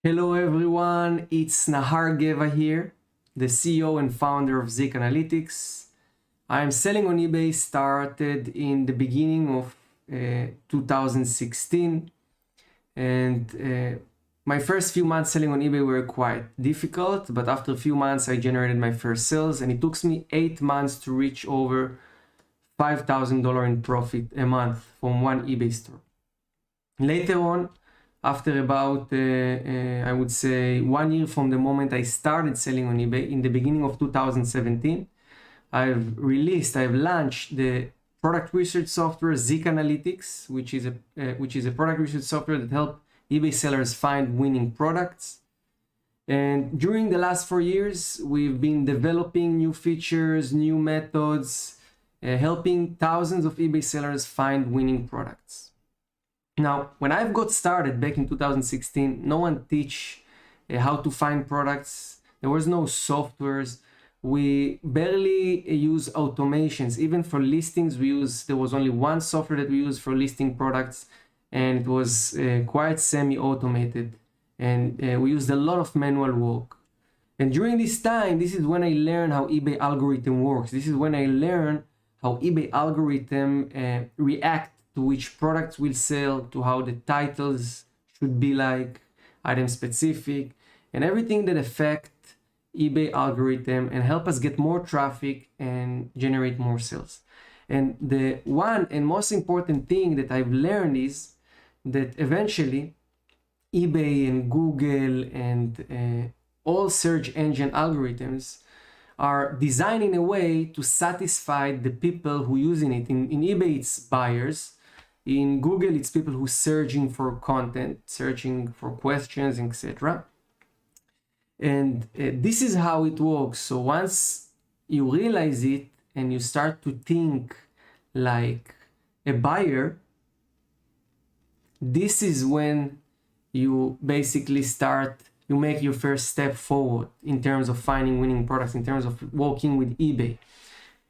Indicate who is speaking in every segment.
Speaker 1: Hello everyone, it's Nahar here, the CEO and founder of ZIK Analytics. I'm selling on eBay started in the beginning of 2016, and my first few months selling on eBay were quite difficult, but after a few months I generated my first sales, and it took me 8 months to reach over $5,000 in profit a month from one eBay store. Later on, after about, I would say 1 year from the moment I started selling on eBay in the beginning of 2017, I've launched the product research software ZIK Analytics, which is a product research software that helps eBay sellers find winning products. And during the last 4 years, we've been developing new features, new methods, helping thousands of eBay sellers find winning products. Now, when I've got started back in 2016, no one teach how to find products. There was no softwares. We barely use automations. Even for listings, there was only one software that we used for listing products, and it was quite semi-automated. And we used a lot of manual work. And during this time, this is when I learned how eBay algorithm works. This is when I learned how eBay algorithm react to which products will sell, to how the titles should be like, item specific, and everything that affect eBay algorithm and help us get more traffic and generate more sales. And the one and most important thing that I've learned is that eventually eBay and Google and all search engine algorithms are designed in a way to satisfy the people who using it. In eBay, it's buyers. In Google, it's people who searching for content, searching for questions, etc. And this is how it works. So once you realize it and you start to think like a buyer, this is when you basically you make your first step forward in terms of finding winning products, in terms of working with eBay.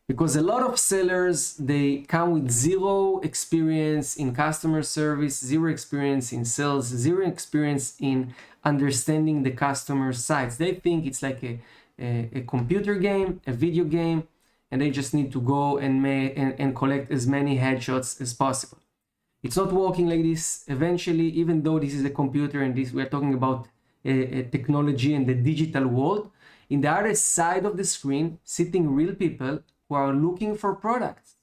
Speaker 1: Because a lot of sellers, they come with zero experience in customer service, zero experience in sales, zero experience in understanding the customer sites. They think it's like a computer game, a video game, and they just need to go and collect as many headshots as possible. It's not working like this. Eventually, even though this is a computer and we're talking about a technology and the digital world, in the other side of the screen, sitting real people who are looking for products.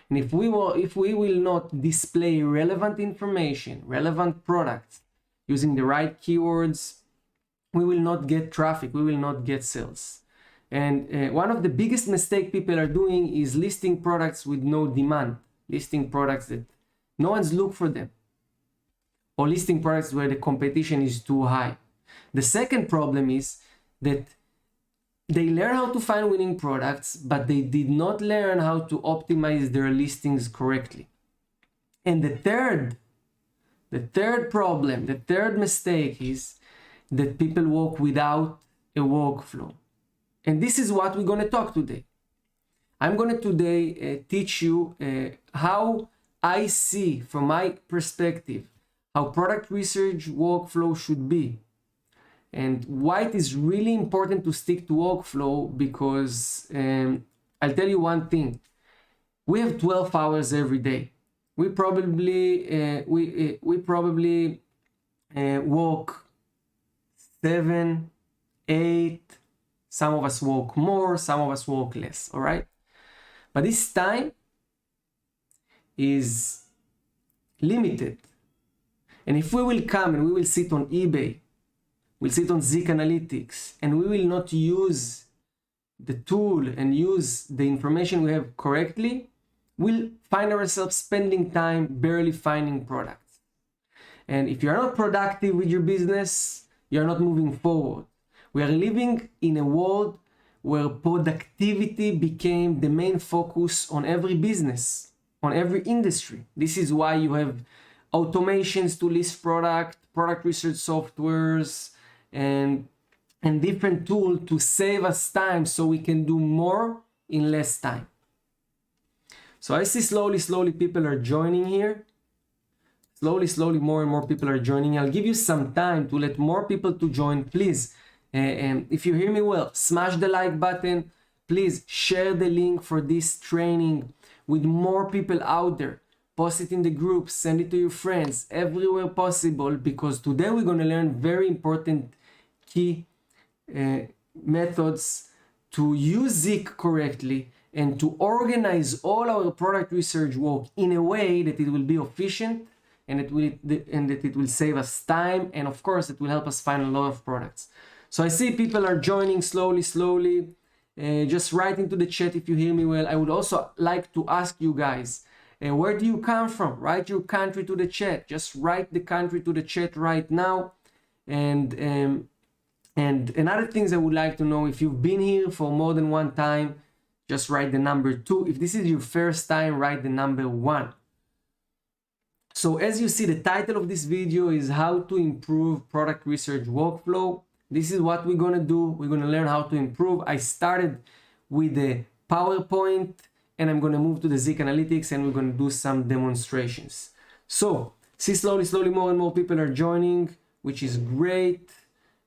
Speaker 1: And if we will not display relevant information, relevant products, using the right keywords, we will not get traffic, we will not get sales. And one of the biggest mistakes people are doing is listing products with no demand, listing products that no one's look for them, or listing products where the competition is too high. The second problem is that they learn how to find winning products, but they did not learn how to optimize their listings correctly. And the third problem, the third mistake is that people work without a workflow. And this is what we're going to talk today. I'm going to today teach you how I see, from my perspective, how product research workflow should be. And why it is really important to stick to workflow, because I'll tell you one thing. We have 12 hours every day. We probably work 7, 8. Some of us work more, some of us work less, all right? But this time is limited. And if we will come and we will sit on eBay, we'll sit on ZIK Analytics, and we will not use the tool and use the information we have correctly, we'll find ourselves spending time barely finding products. And if you're not productive with your business, you're not moving forward. We are living in a world where productivity became the main focus on every business, on every industry. This is why you have automations to list product research softwares, and different tools to save us time so we can do more in less time. So I see slowly people are joining here. Slowly, more and more people are joining. I'll give you some time to let more people to join. Please, if you hear me well, smash the like button. Please share the link for this training with more people out there. Post it in the group, send it to your friends, everywhere possible, because today we're going to learn very important key methods to use ZIK correctly and to organize all our product research work in a way that it will be efficient and that it will save us time, and of course it will help us find a lot of products. So I see people are joining slowly. Just write into the chat if you hear me well. I would also like to ask you guys, where do you come from? Write your country to the chat. Just write the country to the chat right now. And another things I would like to know, if you've been here for more than one time, just write the number 2. If this is your first time, write the number 1. So as you see, the title of this video is how to improve product research workflow. This is what we're going to do. We're going to learn how to improve. I started with the PowerPoint and I'm going to move to the ZIK Analytics and we're going to do some demonstrations. So see, slowly more and more people are joining, which is great.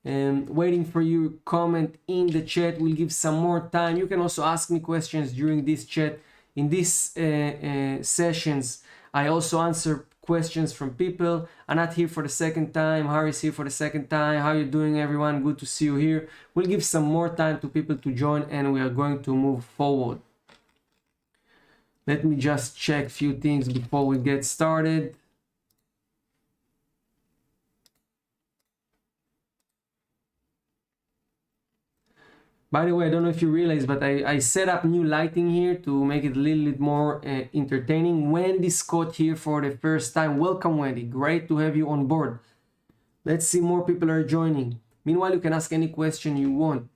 Speaker 1: And waiting for your comment in the chat. We'll give some more time. You can also ask me questions during this chat. In these sessions, I also answer questions from people. I'm not here for the second time. Harry's here for the second time. How you doing, everyone? Good to see you here. We'll give some more time to people to join and we are going to move forward. Let me just check a few things before we get started. By the way, I don't know if you realize, but I set up new lighting here to make it a little bit more entertaining. Wendy Scott here for the first time. Welcome, Wendy. Great to have you on board. Let's see, more people are joining. Meanwhile, you can ask any question you want.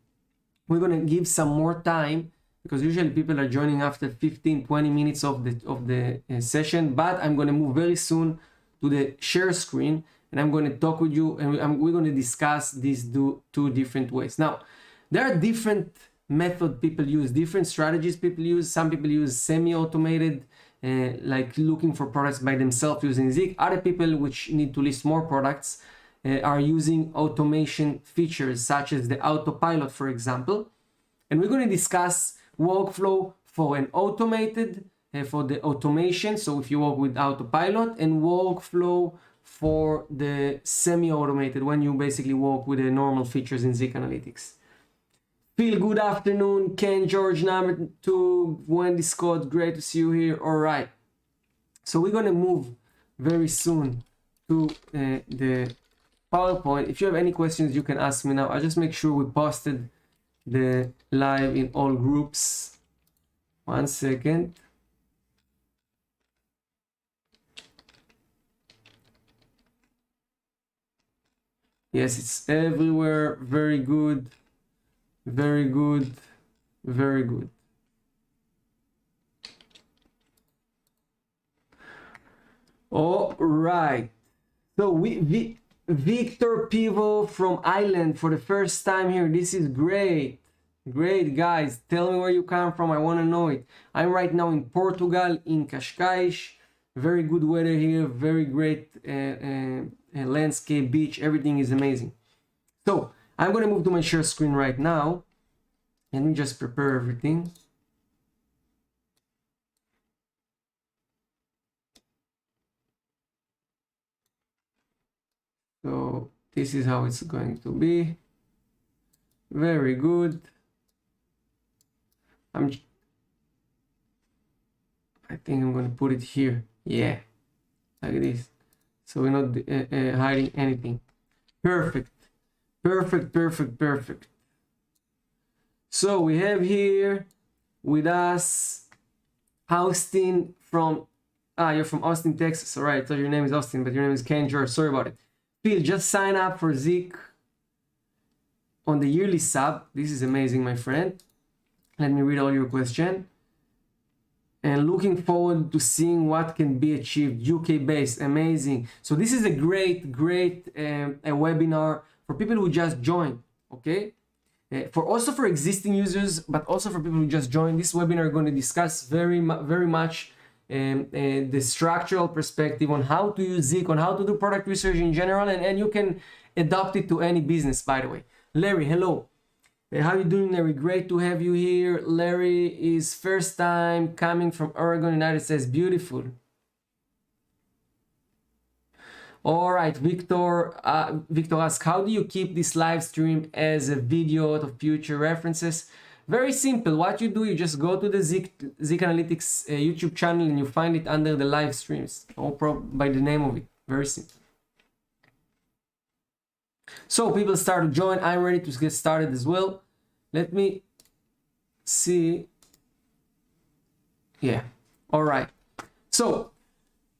Speaker 1: We're going to give some more time because usually people are joining after 15-20 minutes of the session, but I'm going to move very soon to the share screen and I'm going to talk with you and we're going to discuss these two different ways. Now, there are different methods people use, different strategies people use. Some people use semi-automated, like looking for products by themselves using ZIK. Other people, which need to list more products, are using automation features such as the autopilot, for example. And we're going to discuss workflow for an automated, for the automation. So if you work with autopilot, and workflow for the semi-automated, when you basically work with the normal features in ZIK Analytics. Phil, good afternoon. Ken, George, number 2, Wendy Scott, great to see you here. All right. So we're going to move very soon to the PowerPoint. If you have any questions, you can ask me now. I'll just make sure we posted the live in all groups. 1 second. Yes, it's everywhere. Very good. Very good. Very good. All right. So Victor Pivo from Ireland for the first time here. This is great. Great, guys. Tell me where you come from. I want to know it. I'm right now in Portugal, in Cascais. Very good weather here. Very great landscape, beach. Everything is amazing. So I'm going to move to my share screen right now. Let me just prepare everything. So this is how it's going to be. Very good. I think I'm going to put it here. Yeah, like this. So we're not hiding anything. Perfect. Perfect, perfect, perfect. So we have here with us Austin from, you're from Austin, Texas. All right, so your name is Austin, but your name is Ken George. Sorry about it. Phil, just sign up for ZIK on the yearly sub. This is amazing, my friend. Let me read all your question. And looking forward to seeing what can be achieved. UK based, amazing. So this is a great a webinar for people who just joined, okay? Also for existing users, but also for people who just joined. This webinar, we're going to discuss very much the structural perspective on how to use Zik, on how to do product research in general, and you can adopt it to any business, by the way. Larry, hello. How you doing, Larry? Great to have you here. Larry is first time coming from Oregon, United States. Beautiful. All right, Victor asks, how do you keep this live stream as a video of future references? Very simple. What you do, you just go to the ZIK Analytics YouTube channel and you find it under the live streams, or by the name of it. Very simple. So people start to join. I'm ready to get started as well. Let me see. Yeah. All right. So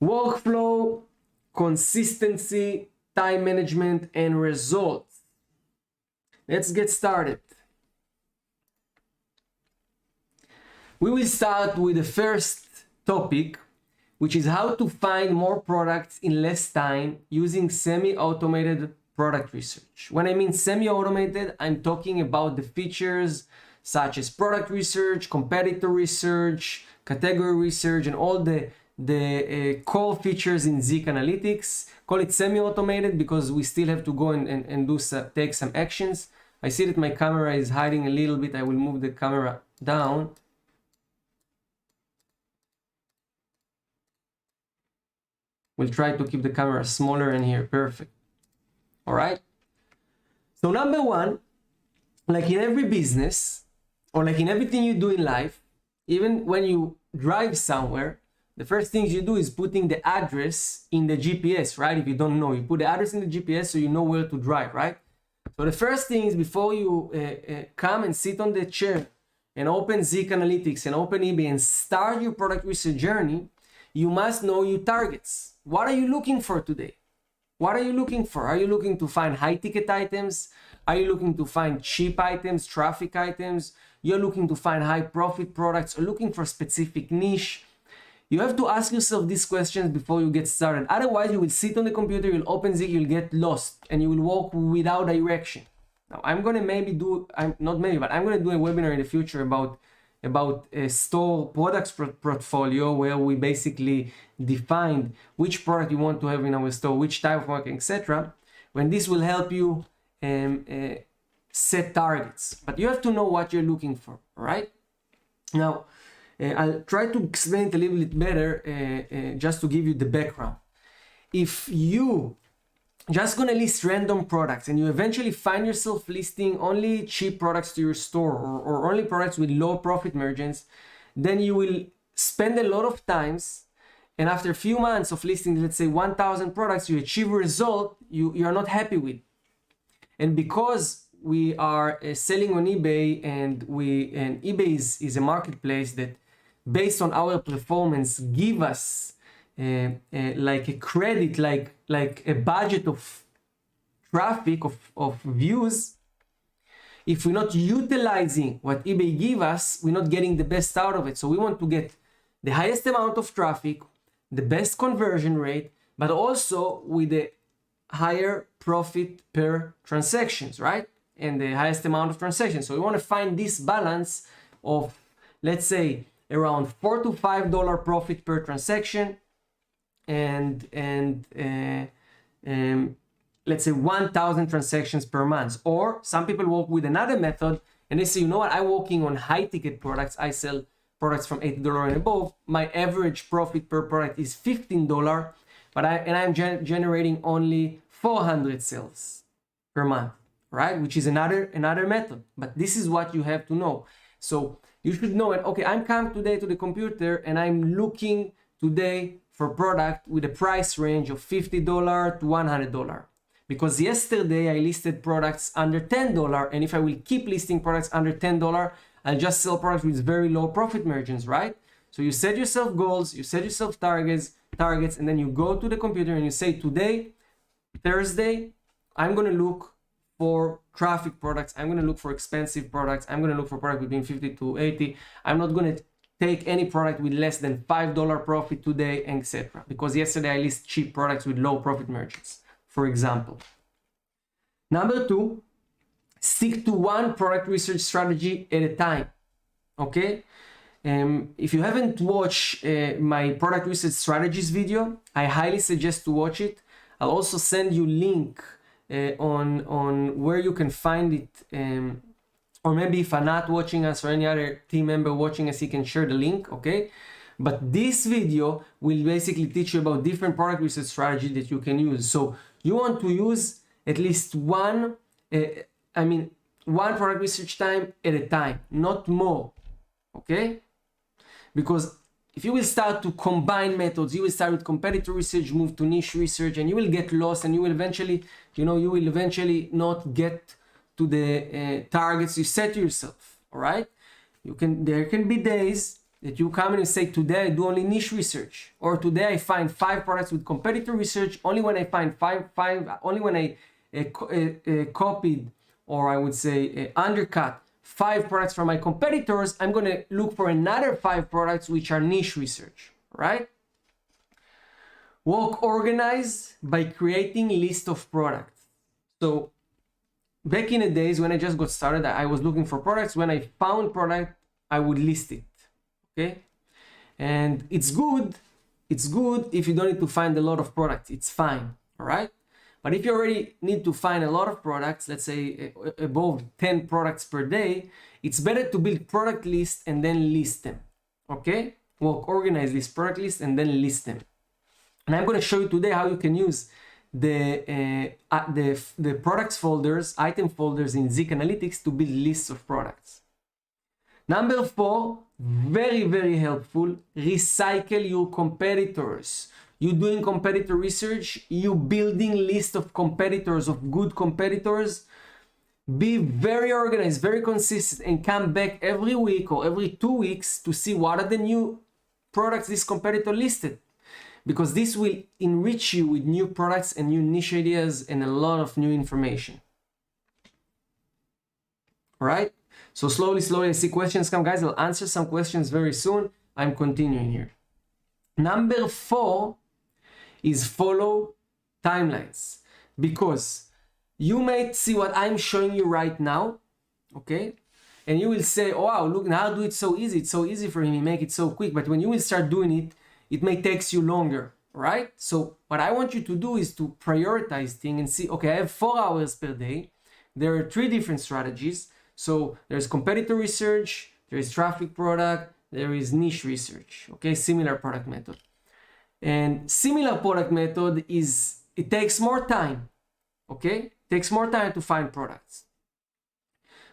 Speaker 1: workflow, consistency, time management, and results. Let's get started. We will start with the first topic, which is how to find more products in less time using semi-automated product research. When I mean semi-automated, I'm talking about the features such as product research, competitor research, category research, and all the core features in ZIK Analytics. Call it semi-automated because we still have to go and take some actions. I see that my camera is hiding a little bit. I will move the camera down. We'll try to keep the camera smaller in here. Perfect. All right. So number one, like in every business or like in everything you do in life, even when you drive somewhere, the first things you do is putting the address in the GPS, right? If you don't know, you put the address in the GPS so you know where to drive, right? So the first thing is before you come and sit on the chair and open ZIK Analytics and open eBay and start your product research journey, you must know your targets. What are you looking for today? What are you looking for? Are you looking to find high ticket items? Are you looking to find cheap items, traffic items? You're looking to find high profit products or looking for a specific niche? You have to ask yourself these questions before you get started. Otherwise, you will sit on the computer, you'll open Zik, you'll get lost, and you will walk without direction. Now, I'm going to I'm going to do a webinar in the future about a store products portfolio where we basically define which product you want to have in our store, which type of marketing, etc. When this will help you set targets. But you have to know what you're looking for, all right? Now, I'll try to explain it a little bit better just to give you the background. If you just gonna list random products and you eventually find yourself listing only cheap products to your store or only products with low profit margins, then you will spend a lot of times, and after a few months of listing, let's say 1,000 products, you achieve a result you are not happy with. And because we are selling on eBay and eBay is a marketplace that based on our performance give us like a credit, like a budget of traffic, of views. If we're not utilizing what eBay give us, we're not getting the best out of it. So we want to get the highest amount of traffic, the best conversion rate, but also with the higher profit per transactions, right? And the highest amount of transactions. So we want to find this balance of, let's say, around $4 to $5 profit per transaction, and let's say 1,000 transactions per month. Or some people work with another method and they say, you know what, I'm working on high ticket products. I sell products from $80 and above. My average profit per product is $15, but I'm generating only 400 sales per month, right? Which is another method. But this is what you have to know. So you should know it. Okay, I'm coming today to the computer and I'm looking today for product with a price range of $50 to $100. Because yesterday I listed products under $10, and if I will keep listing products under $10, I'll just sell products with very low profit margins, right? So you set yourself goals, you set yourself targets, and then you go to the computer and you say, today, Thursday, I'm gonna look for traffic products, I'm gonna look for expensive products, I'm gonna look for product between 50 to 80. I'm not gonna take any product with less than $5 profit today, etc. Because yesterday I list cheap products with low profit margins, for example. Number two, stick to one product research strategy at a time, okay? If you haven't watched my product research strategies video, I highly suggest to watch it. I'll also send you link on where you can find it, or maybe if I'm not watching us or any other team member watching us, he can share the link, okay? But this video will basically teach you about different product research strategy that you can use. So you want to use at least one product research time at a time, not more, okay? Because if you will start to combine methods, you will start with competitor research, move to niche research, and you will get lost, and you will eventually, not get to the targets you set to yourself. All right? There can be days that you come in and say, today I do only niche research, or today I find 5 products with competitor research. Only when I find only when I copied, or I would say undercut 5 products from my competitors, I'm going to look for another 5 products which are niche research, right? Work organized by creating list of products. So back in the days when I just got started, I was looking for products. When I found product, I would list it, okay? And it's good if you don't need to find a lot of products, it's fine, all right? But if you already need to find a lot of products, let's say above 10 products per day, it's better to build product list and then list them, okay? Organize this product list and then list them. And I'm going to show you today how you can use the products folders, item folders in ZIK Analytics to build lists of products. Number 4, very, very helpful, recycle your competitors. You doing competitor research, you building list of competitors, of good competitors. Be very organized, very consistent, and come back every week or every 2 weeks to see what are the new products this competitor listed. Because this will enrich you with new products and new niche ideas and a lot of new information. All right? So slowly, I see questions come. Guys, I'll answer some questions very soon. I'm continuing here. Number 4 is follow timelines, because you might see what I'm showing you right now, okay? And you will say, oh, wow, look, Nahar do it so easy. It's so easy for him. He make it so quick. But when you will start doing it, it may take you longer, right? So what I want you to do is to prioritize things and see, okay, I have 4 hours per day. There are 3 different strategies. So there's competitor research, there is traffic product, there is niche research, okay? Similar product method. And similar product method is, it takes more time, okay? It takes more time to find products.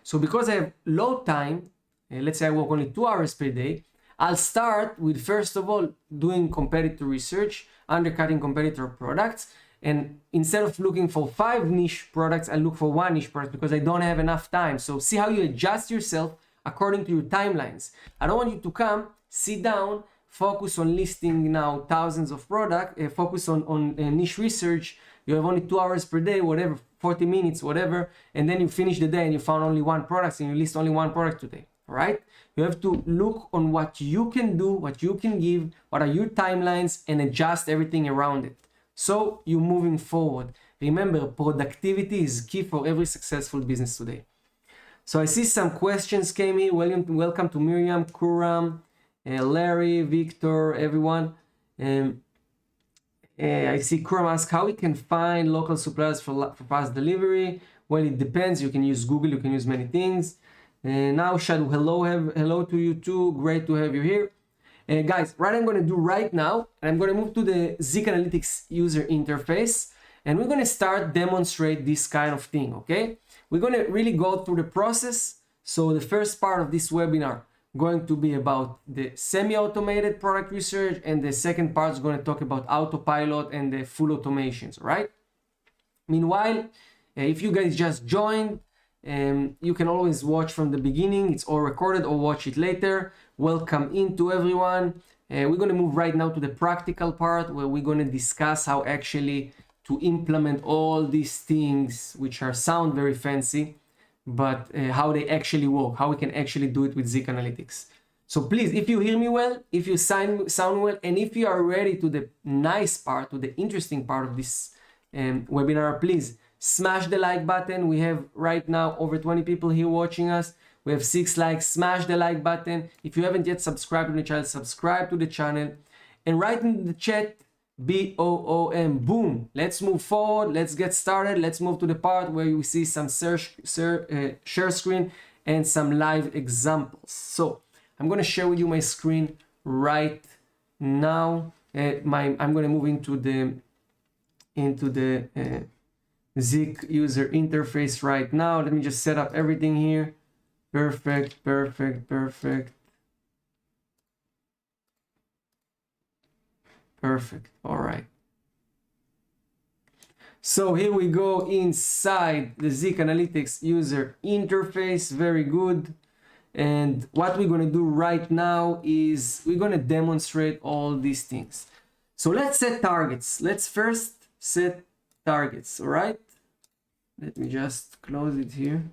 Speaker 1: So because I have low time, let's say I work only 2 hours per day, I'll start with, first of all, doing competitor research, undercutting competitor products. And instead of looking for 5 niche products, I look for 1 niche product because I don't have enough time. So see how you adjust yourself according to your timelines. I don't want you to come, sit down, focus on listing now thousands of products, focus on niche research. You have only 2 hours per day, whatever, 40 minutes, whatever. And then you finish the day and you found only 1 product and you list only 1 product today, all right? You have to look on what you can do, what you can give, what are your timelines, and adjust everything around it. So you're moving forward. Remember, productivity is key for every successful business today. So I see some questions came in. Welcome to Miriam, Kuram, Larry, Victor, everyone. I see Kuram ask how we can find local suppliers for fast delivery. Well, it depends. You can use Google. You can use many things. Now, Shadow, hello to you too. Great to have you here. Guys, what I'm going to do right now, I'm going to move to the ZIK Analytics user interface, and we're going to start demonstrate this kind of thing, okay? We're going to really go through the process. So the first part of this webinar going to be about the semi-automated product research, and the second part is going to talk about autopilot and the full automations, right? Meanwhile, if you guys just joined, you can always watch from the beginning. It's all recorded, or watch it later. Welcome into everyone. We're going to move right now to the practical part, where we're going to discuss how actually to implement all these things, which sound very fancy, but how they actually work, how we can actually do it with ZIK Analytics. So please, if you hear me well, if you sound well, and if you are ready to the nice part, to the interesting part of this webinar, please smash the like button. We have right now over 20 people here watching us. We have 6 likes. Smash the like button. If you haven't yet subscribed to the channel, subscribe to the channel. And write in the chat, BOOM. Boom. Let's move forward. Let's get started. Let's move to the part where you see some share screen and some live examples. So I'm going to share with you my screen right now. I'm going to move into the ZIK user interface right now. Let me just set up everything here. Perfect, perfect, perfect. Perfect. All right. So here we go inside the ZIK Analytics user interface. Very good. And what we're going to do right now is we're going to demonstrate all these things. So let's set targets. Let's first set targets. All right. Let me just close it here.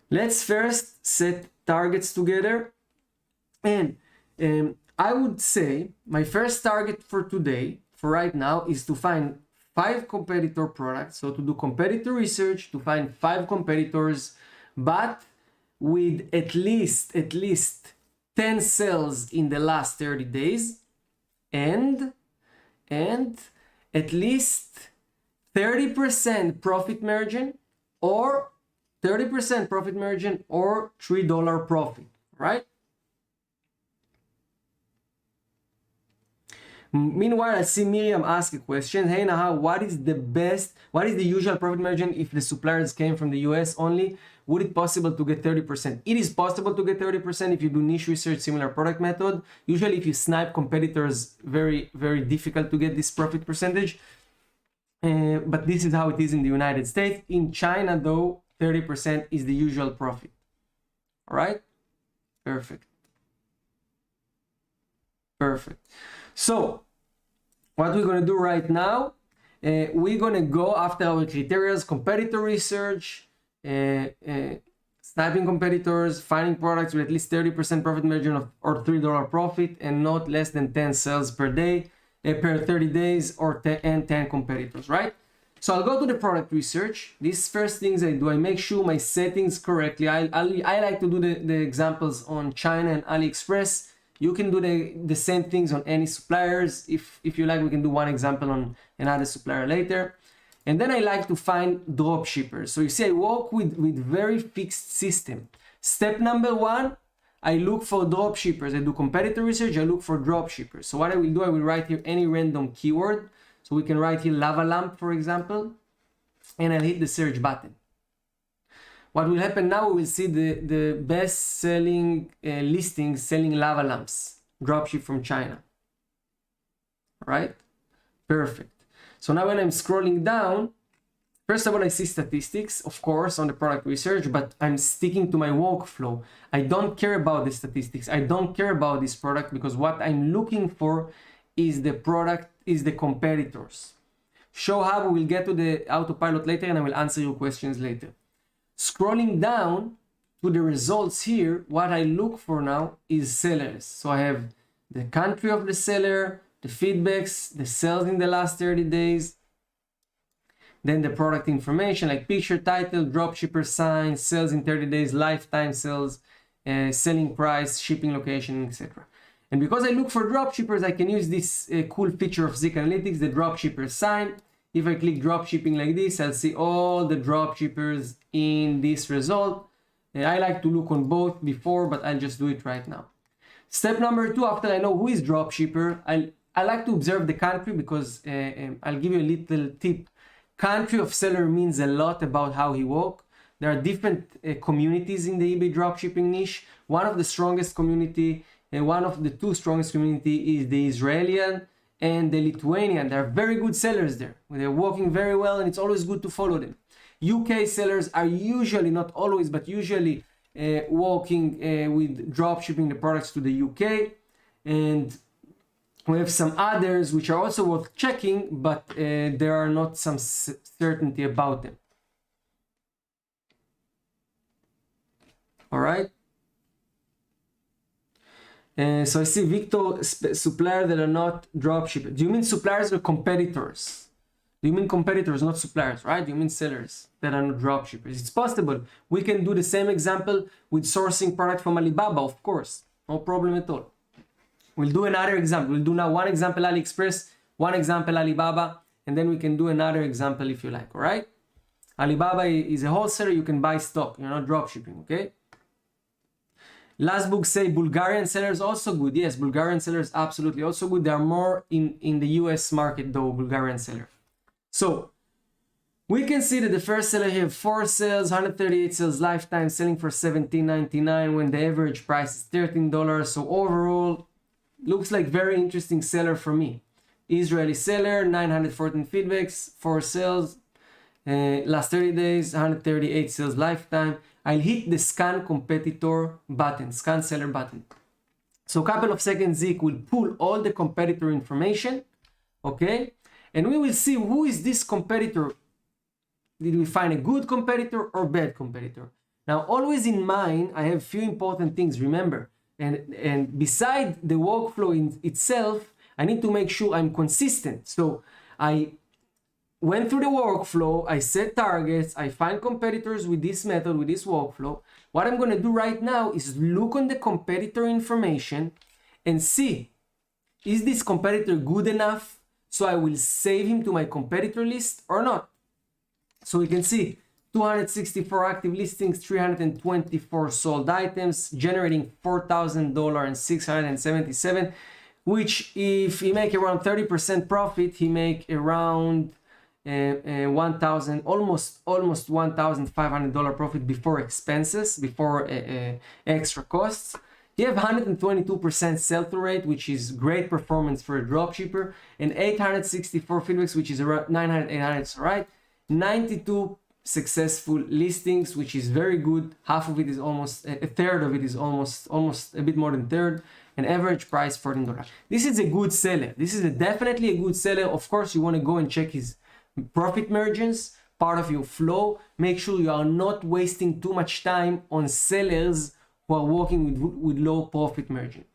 Speaker 1: Let's first set targets together. And I would say my first target for today, for right now, is to find 5 competitor products. So to do competitor research, to find 5 competitors, but with at least 10 sales in the last 30 days and at least 30% profit margin or $3 profit, right? Meanwhile, I see Miriam ask a question. Hey Nahar, what is the usual profit margin if the suppliers came from the US only? Would it possible to get 30%? It is possible to get 30% if you do niche research, similar product method. Usually if you snipe competitors, very, very difficult to get this profit percentage. But this is how it is in the United States. In China though, 30% is the usual profit. All right? Perfect. Perfect. So what we're going to do right now, we're going to go after our criteria: competitor research, sniping competitors, finding products with at least 30% profit margin or $3 profit, and not less than 10 sales per day, per 30 days, or 10 competitors, right? So I'll go to the product research. These first things I do, I make sure my settings correctly. I like to do the examples on China and AliExpress. You can do the same things on any suppliers. If you like, we can do one example on another supplier later. And then I like to find drop shippers. So you see, I work with very fixed system. Step number 1, I look for drop shippers. I do competitor research, I look for drop shippers. So what I will do, I will write here any random keyword. So we can write here lava lamp, for example, and I'll hit the search button. What will happen now, we will see the best selling listings selling lava lamps, dropship from China. Right? Perfect. So now when I'm scrolling down, first of all, I see statistics, of course, on the product research, but I'm sticking to my workflow. I don't care about the statistics. I don't care about this product because what I'm looking for is the product, is the competitors. Show how we will get to the autopilot later and I will answer your questions later. Scrolling down to the results here, what I look for now is sellers. So I have the country of the seller, the feedbacks, the sales in the last 30 days, then the product information like picture, title, dropshipper sign, sales in 30 days, lifetime sales, selling price, shipping location, etc. And because I look for dropshippers, I can use this cool feature of ZIK Analytics, the dropshipper sign. If I click dropshipping like this, I'll see all the dropshippers in this result. I like to look on both before, but I'll just do it right now. Step number 2, after I know who is dropshipper, I like to observe the country because I'll give you a little tip. Country of seller means a lot about how he works. There are different communities in the eBay dropshipping niche. One of the strongest community, one of the 2 strongest community is the Israeli and the Lithuanian. They're very good sellers there. They're working very well and it's always good to follow them. UK sellers are usually, not always, but usually working with dropshipping the products to the UK. And we have some others which are also worth checking, but there are not some certainty about them. All right. So I see Victor, suppliers that are not dropshippers. Do you mean suppliers or competitors? Do you mean competitors, not suppliers, right? You mean sellers that are not dropshippers. It's possible. We can do the same example with sourcing product from Alibaba, of course. No problem at all. We'll do another example. We'll do now one example AliExpress, one example Alibaba, and then we can do another example if you like, all right? Alibaba is a wholesaler. You can buy stock. You're not dropshipping, okay? Last book say Bulgarian sellers also good. Yes, Bulgarian sellers absolutely also good. They are more in the US market though, Bulgarian seller. So we can see that the first seller here, 4 sales, 138 sales lifetime, selling for $17.99 when the average price is $13. So overall, looks like very interesting seller for me. Israeli seller, 914 feedbacks, 4 sales, last 30 days, 138 sales lifetime. I'll hit the scan competitor button, scan seller button. So a couple of seconds, Zik will pull all the competitor information, okay? And we will see who is this competitor. Did we find a good competitor or bad competitor? Now, always in mind, I have few important things, remember. And beside the workflow in itself, I need to make sure I'm consistent. So I went through the workflow, I set targets, I find competitors with this method, with this workflow. What I'm gonna do right now is look on the competitor information and see, is this competitor good enough so I will save him to my competitor list or not? So we can see 264 active listings, 324 sold items, generating $4,677, which if he make around 30% profit, he make around almost $1,500 profit before expenses, before extra costs. You have 122% sell-through rate, which is great performance for a dropshipper, and 864 feedbacks, which is around 800, right? 92 successful listings, which is very good. Half of it is almost a third of it is almost a bit more than third. An average price $14. This is a good seller. This is definitely a good seller. Of course, you want to go and check his profit margins, part of your flow. Make sure you are not wasting too much time on sellers who are working with low profit margin.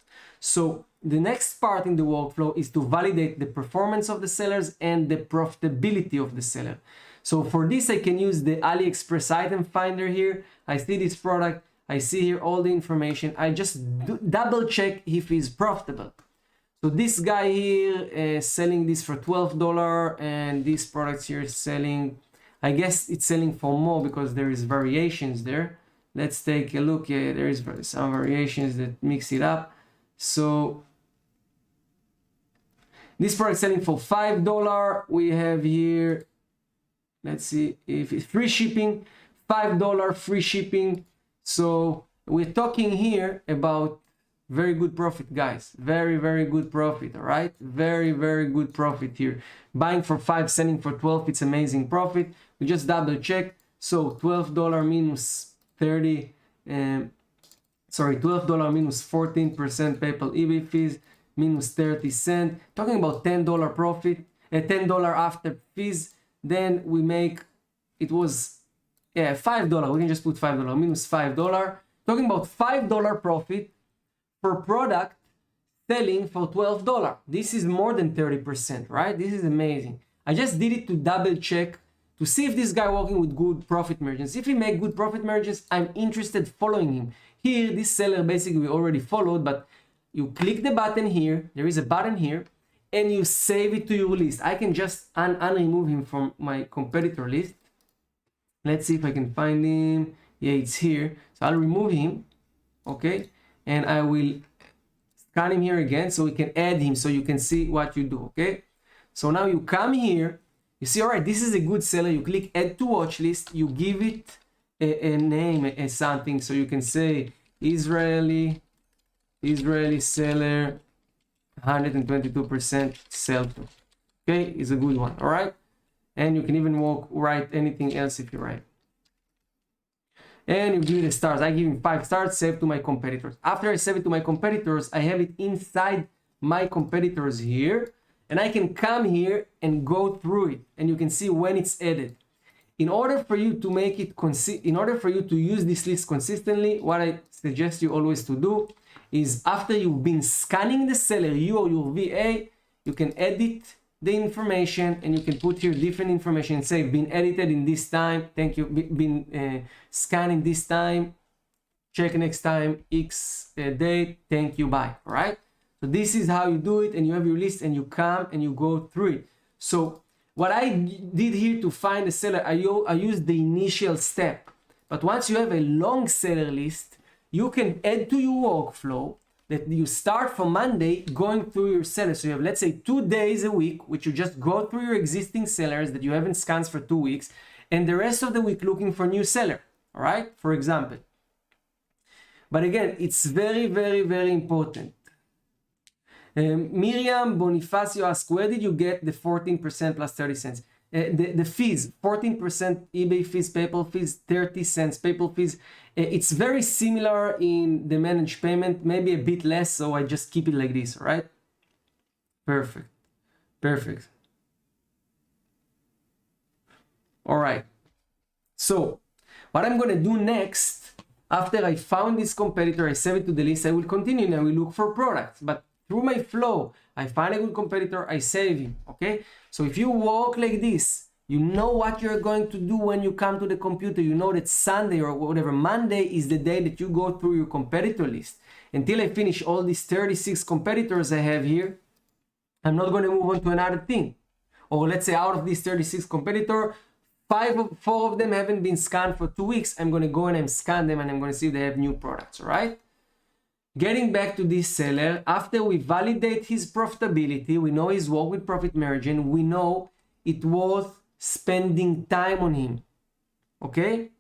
Speaker 1: So the next part in the workflow is to validate the performance of the sellers and the profitability of the seller. So for this, I can use the AliExpress item finder here. I see this product, I see here all the information. I just double check if he's profitable. So this guy here is selling this for $12, and these products here is selling, I guess it's selling for more because there is variations there. Let's take a look. Yeah, there is some variations that mix it up. So this product selling for $5. We have here, let's see if it's free shipping, $5 free shipping. So we're talking here about very good profit, guys. Very, very good profit, all right? Very, very good profit here. Buying for 5, selling for 12, it's amazing profit. We just double check. So $12 minus 30, $12 minus 14% PayPal eBay fees, minus 30 cents. Talking about $10 profit, $10 after fees. Then we make, it was, $5. We can just put $5, minus $5. Talking about $5 profit per product selling for $12. This is more than 30%, right? This is amazing. I just did it to double check to see if this guy working with good profit margins. If he make good profit margins, I'm interested following him. Here, this seller basically we already followed, but you click the button here, there is a button here, and you save it to your list. I can just unremove him from my competitor list. Let's see if I can find him. Yeah, it's here. So I'll remove him, okay? And I will scan him here again so we can add him so you can see what you do, okay? So now you come here, you see, all right, this is a good seller. You click add to watch list, you give it a name, something, so you can say Israeli seller, 122% sell-through. Okay, is a good one, all right? And you can even write anything else if you write. And you give it the stars. I give him 5 stars, save to my competitors. After I save it to my competitors, I have it inside my competitors here. And I can come here and go through it. And you can see when it's added. In order for you to make it in order for you to use this list consistently, what I suggest you always to do is after you've been scanning the seller, you or your VA, you can edit the information, and you can put here different information, say been edited in this time, thank you, been scanned in this time, check next time, X date, thank you, bye. All right, so this is how you do it, and you have your list and you come and you go through it. So what I did here to find a seller, I used the initial step, but once you have a long seller list, you can add to your workflow that you start from Monday going through your sellers. So you have, let's say, 2 days a week, which you just go through your existing sellers that you haven't scanned for 2 weeks, and the rest of the week looking for new seller, all right, for example. But again, it's very, very, very important. Miriam Bonifacio asked, where did you get the 14% plus 30 cents? The fees, 14% eBay fees, PayPal fees, 30 cents PayPal fees. It's very similar in the managed payment, maybe a bit less, so I just keep it like this, all right? Perfect, perfect. All right, so what I'm gonna do next, after I found this competitor, I save it to the list, I will continue and I will look for products, but through my flow, I find a good competitor, I save him, okay? So if you walk like this, you know what you're going to do when you come to the computer. You know that Sunday or whatever, Monday is the day that you go through your competitor list. Until I finish all these 36 competitors I have here, I'm not going to move on to another thing. Or let's say out of these 36 competitors, 4 of them haven't been scanned for 2 weeks. I'm going to go and I'm scan them and I'm going to see if they have new products, all right? Getting back to this seller, after we validate his profitability, we know his work with profit margin, we know it worth spending time on him, okay?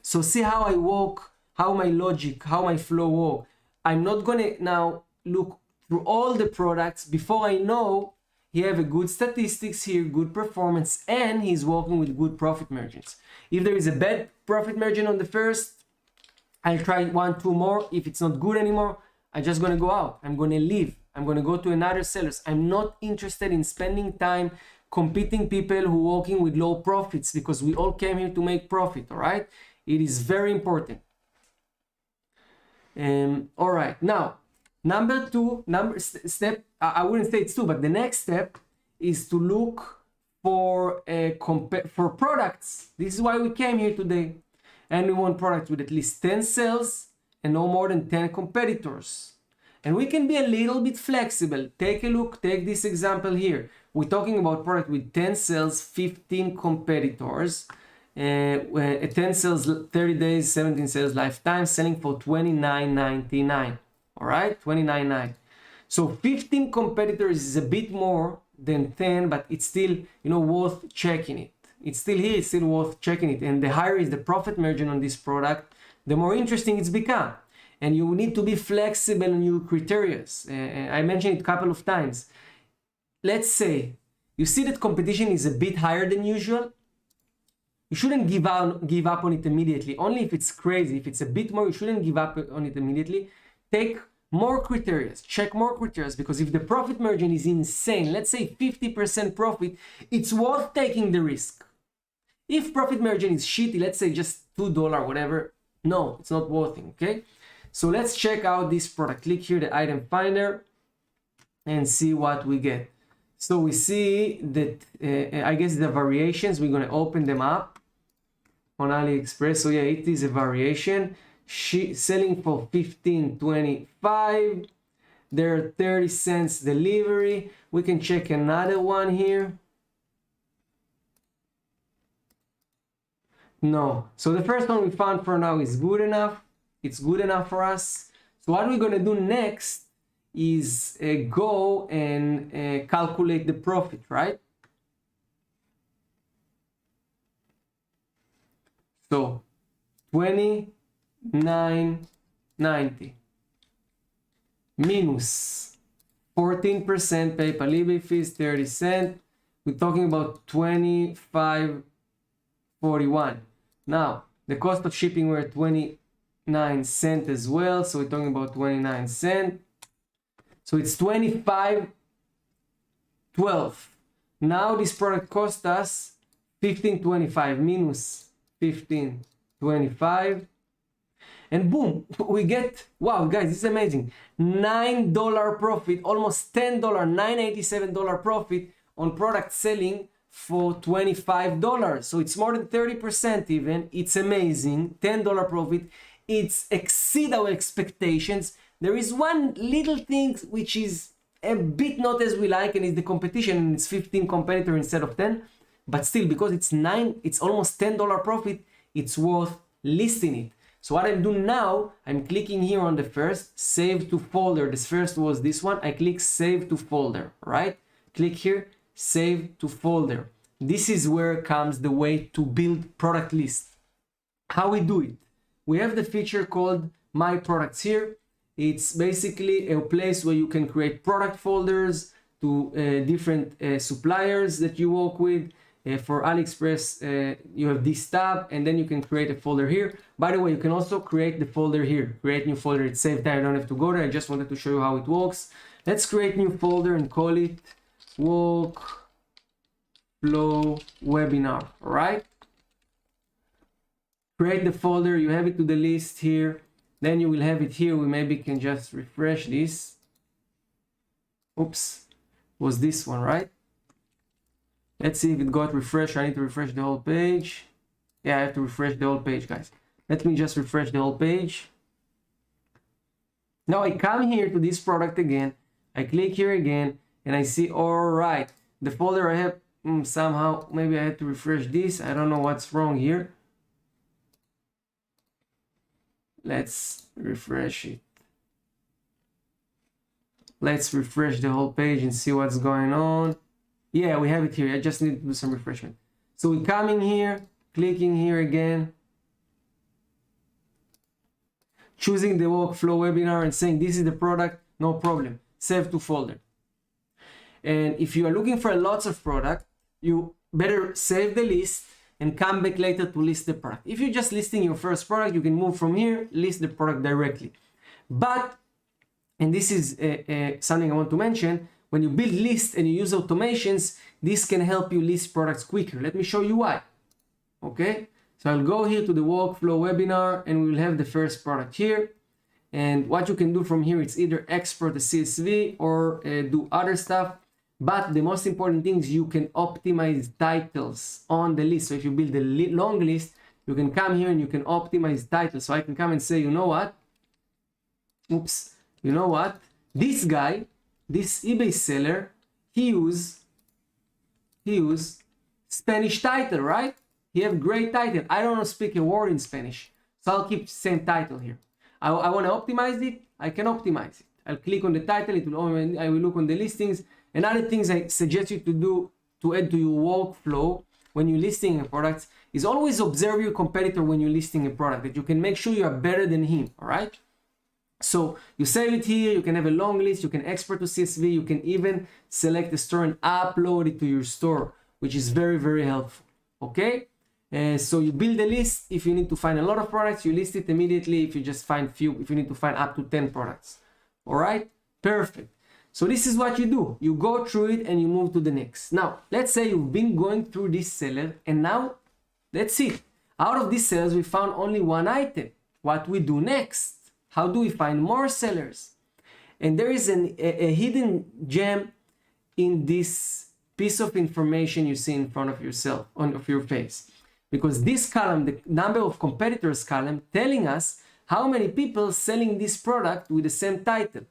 Speaker 1: So see how I work, how my logic, how my flow work. I'm not gonna now look through all the products before I know he have a good statistics here, good performance, and he's working with good profit margins. If there is a bad profit margin on the first, I'll try 1, 2 more. If it's not good anymore, I'm just gonna go out. I'm gonna leave. I'm gonna go to another sellers. I'm not interested in spending time competing people who are working with low profits, because we all came here to make profit, all right? It is very important. All right, now, number 2, step, I wouldn't say it's 2, but the next step is to look for products. This is why we came here today. And we want products with at least 10 sales and no more than 10 competitors. And we can be a little bit flexible. Take a look, take this example here. We're talking about product with 10 sales, 15 competitors, 10 sales, 30 days, 17 sales lifetime, selling for $29.99. All right, $29.99. So 15 competitors is a bit more than 10, but it's still, worth checking it. It's still here, it's still worth checking it. And the higher is the profit margin on this product, the more interesting it's become. And you need to be flexible in your criteria. I mentioned it a couple of times. Let's say you see that competition is a bit higher than usual. You shouldn't give up on it immediately. Only if it's crazy. If it's a bit more, you shouldn't give up on it immediately. Take more criteria, check more criteria, because if the profit margin is insane, let's say 50% profit, it's worth taking the risk. If profit margin is shitty, let's say just $2, whatever, no, it's not worth it, okay? So let's check out this product. Click here, the item finder, and see what we get. So we see that, I guess the variations, we're gonna open them up on AliExpress. So yeah, it is a variation. Selling for $15.25. There are 30 cents delivery. We can check another one here. No. So the first one we found for now is good enough. It's good enough for us. So what we're going to do next is go and calculate the profit, right? So $29.90 minus 14% PayPal eBay fees, 30 cents. We're talking about $25.41. Now, the cost of shipping were 29 cents as well, so we're talking about 29 cents. So it's 25.12. Now this product cost us 15.25 minus 15.25. And boom, we get, wow, guys, this is amazing. $9 profit, almost $10, $9.87 profit on product selling for $25. So it's more than 30% even. It's amazing. $10 profit. It's exceed our expectations. There is one little thing which is a bit not as we like, and it's the competition, and it's 15 competitor instead of 10. But still, because it's almost $10 profit, it's worth listing it. So what I'm doing now, I'm clicking here on the first, save to folder. This first was this one. I click save to folder, right? Click here, save to folder. This is where comes the way to build product list. How we do it? We have the feature called My Products here. It's basically a place where you can create product folders to different suppliers that you work with. For AliExpress, you have this tab, and then you can create a folder here. By the way, you can also create the folder here. Create new folder. It saves time. I don't have to go there. I just wanted to show you how it works. Let's create new folder and call it Workflow Webinar. All right. Create the folder. You have it to the list here. Then you will have it here. We maybe can just refresh this. Oops, was this one, right? Let's see if it got refreshed. I need to refresh the whole page. Yeah, I have to refresh the whole page, guys. Let me just refresh the whole page. Now I come here to this product again. I click here again, and I see, all right, the folder I have, somehow, maybe I had to refresh this. I don't know what's wrong here. Let's refresh it. Let's refresh the whole page and see what's going on. Yeah, we have it here. I just need to do some refreshment. So we come in here, clicking here again, choosing the workflow webinar and saying this is the product, no problem. Save to folder. And if you are looking for lots of product, you better save the list and come back later to list the product. If you're just listing your first product, you can move from here, list the product directly. But, and this is something I want to mention, when you build lists and you use automations, this can help you list products quicker. Let me show you why. Okay, so I'll go here to the workflow webinar, and we will have the first product here. And what you can do from here, it's either export the CSV or do other stuff. But the most important thing is you can optimize titles on the list. So if you build a long list, you can come here and you can optimize titles. So I can come and say, you know what? Oops, you know what? This guy, this eBay seller, he use Spanish title, right? He have great title. I don't speak a word in Spanish, so I'll keep the same title here. I want to optimize it. I can optimize it. I'll click on the title. I will look on the listings. And other things I suggest you to do to add to your workflow when you're listing a product is always observe your competitor when you're listing a product, that you can make sure you are better than him. All right. So you save it here, you can have a long list, you can export to CSV, you can even select the store and upload it to your store, which is very, very helpful. Okay, so you build a list. If you need to find a lot of products, you list it immediately. If you just find few, if you need to find up to 10 products. All right, perfect. So this is what you do. You go through it and you move to the next. Now, let's say you've been going through this seller, and now that's it. Out of these sellers, we found only one item. What we do next? How do we find more sellers? And there is a hidden gem in this piece of information you see in front of yourself, of your face. Because this column, the number of competitors column, telling us how many people selling this product with the same title.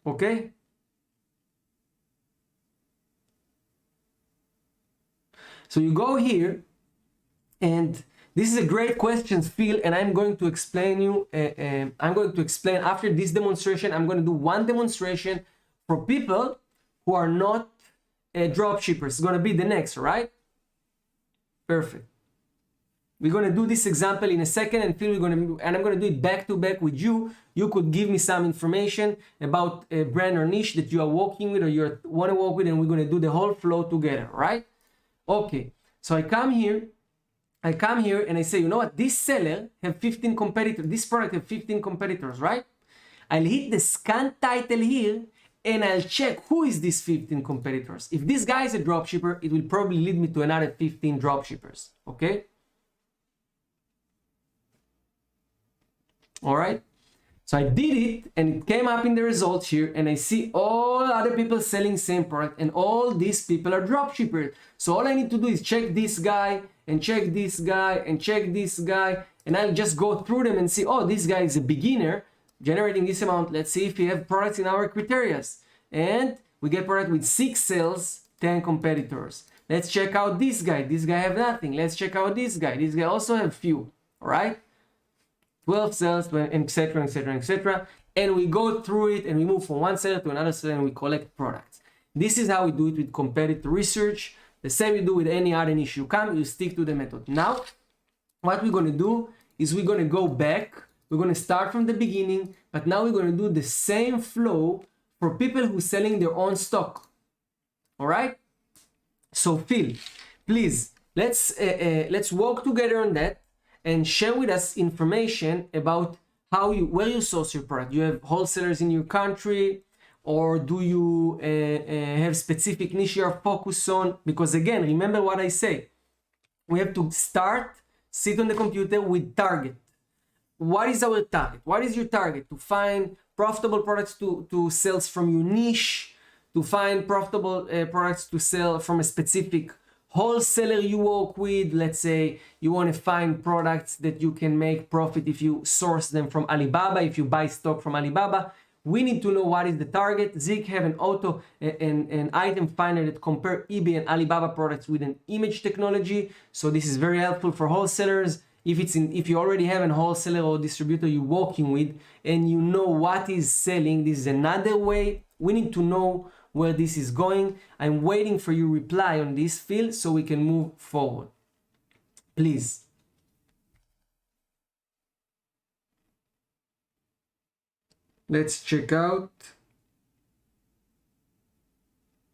Speaker 1: Okay? So you go here, and this is a great question field, and I'm going to explain you. I'm going to explain after this demonstration. I'm going to do one demonstration for people who are not drop shippers. It's going to be the next, right? Perfect. We're going to do this example in a second, and I'm going to do it back to back with you. You could give me some information about a brand or niche that you are working with or you want to work with, and we're going to do the whole flow together, right? Okay. So I come here and I say, you know what? This seller have 15 competitors. This product have 15 competitors, right? I'll hit the scan title here, and I'll check who is these 15 competitors. If this guy is a dropshipper, it will probably lead me to another 15 dropshippers, okay? All right. So I did it and it came up in the results here, and I see all other people selling same product, and all these people are dropshippers. So all I need to do is check this guy and check this guy and check this guy, and I'll just go through them and see, oh, this guy is a beginner generating this amount. Let's see if we have products in our criteria. And we get product with 6 sales, 10 competitors. Let's check out this guy. This guy have nothing. Let's check out this guy. This guy also have few. All right. 12 sales, etc., etc., etc. And we go through it and we move from one seller to another seller and we collect products. This is how we do it with competitor research. The same you do with any other niche. You come, you stick to the method. Now, what we're going to do is we're going to go back. We're going to start from the beginning, but now we're going to do the same flow for people who are selling their own stock. All right? So Phil, please, let's work together on that and share with us information about where you source your product. You have wholesalers in your country, or do you have specific niche you are focused on? Because again, remember what I say. We have to sit on the computer with target. What is our target? What is your target? To find profitable products to sell from your niche, to find profitable products to sell from a specific wholesaler you work with. Let's say you want to find products that you can make profit if you source them from Alibaba, if you buy stock from Alibaba. We need to know what is the target. ZIK have an item finder that compare eBay and Alibaba products with an image technology. So this is very helpful for wholesalers. If you already have a wholesaler or distributor you're working with and you know what is selling, this is another way. We need to know where this is going. I'm waiting for your reply on this field so we can move forward. Please. Let's check out.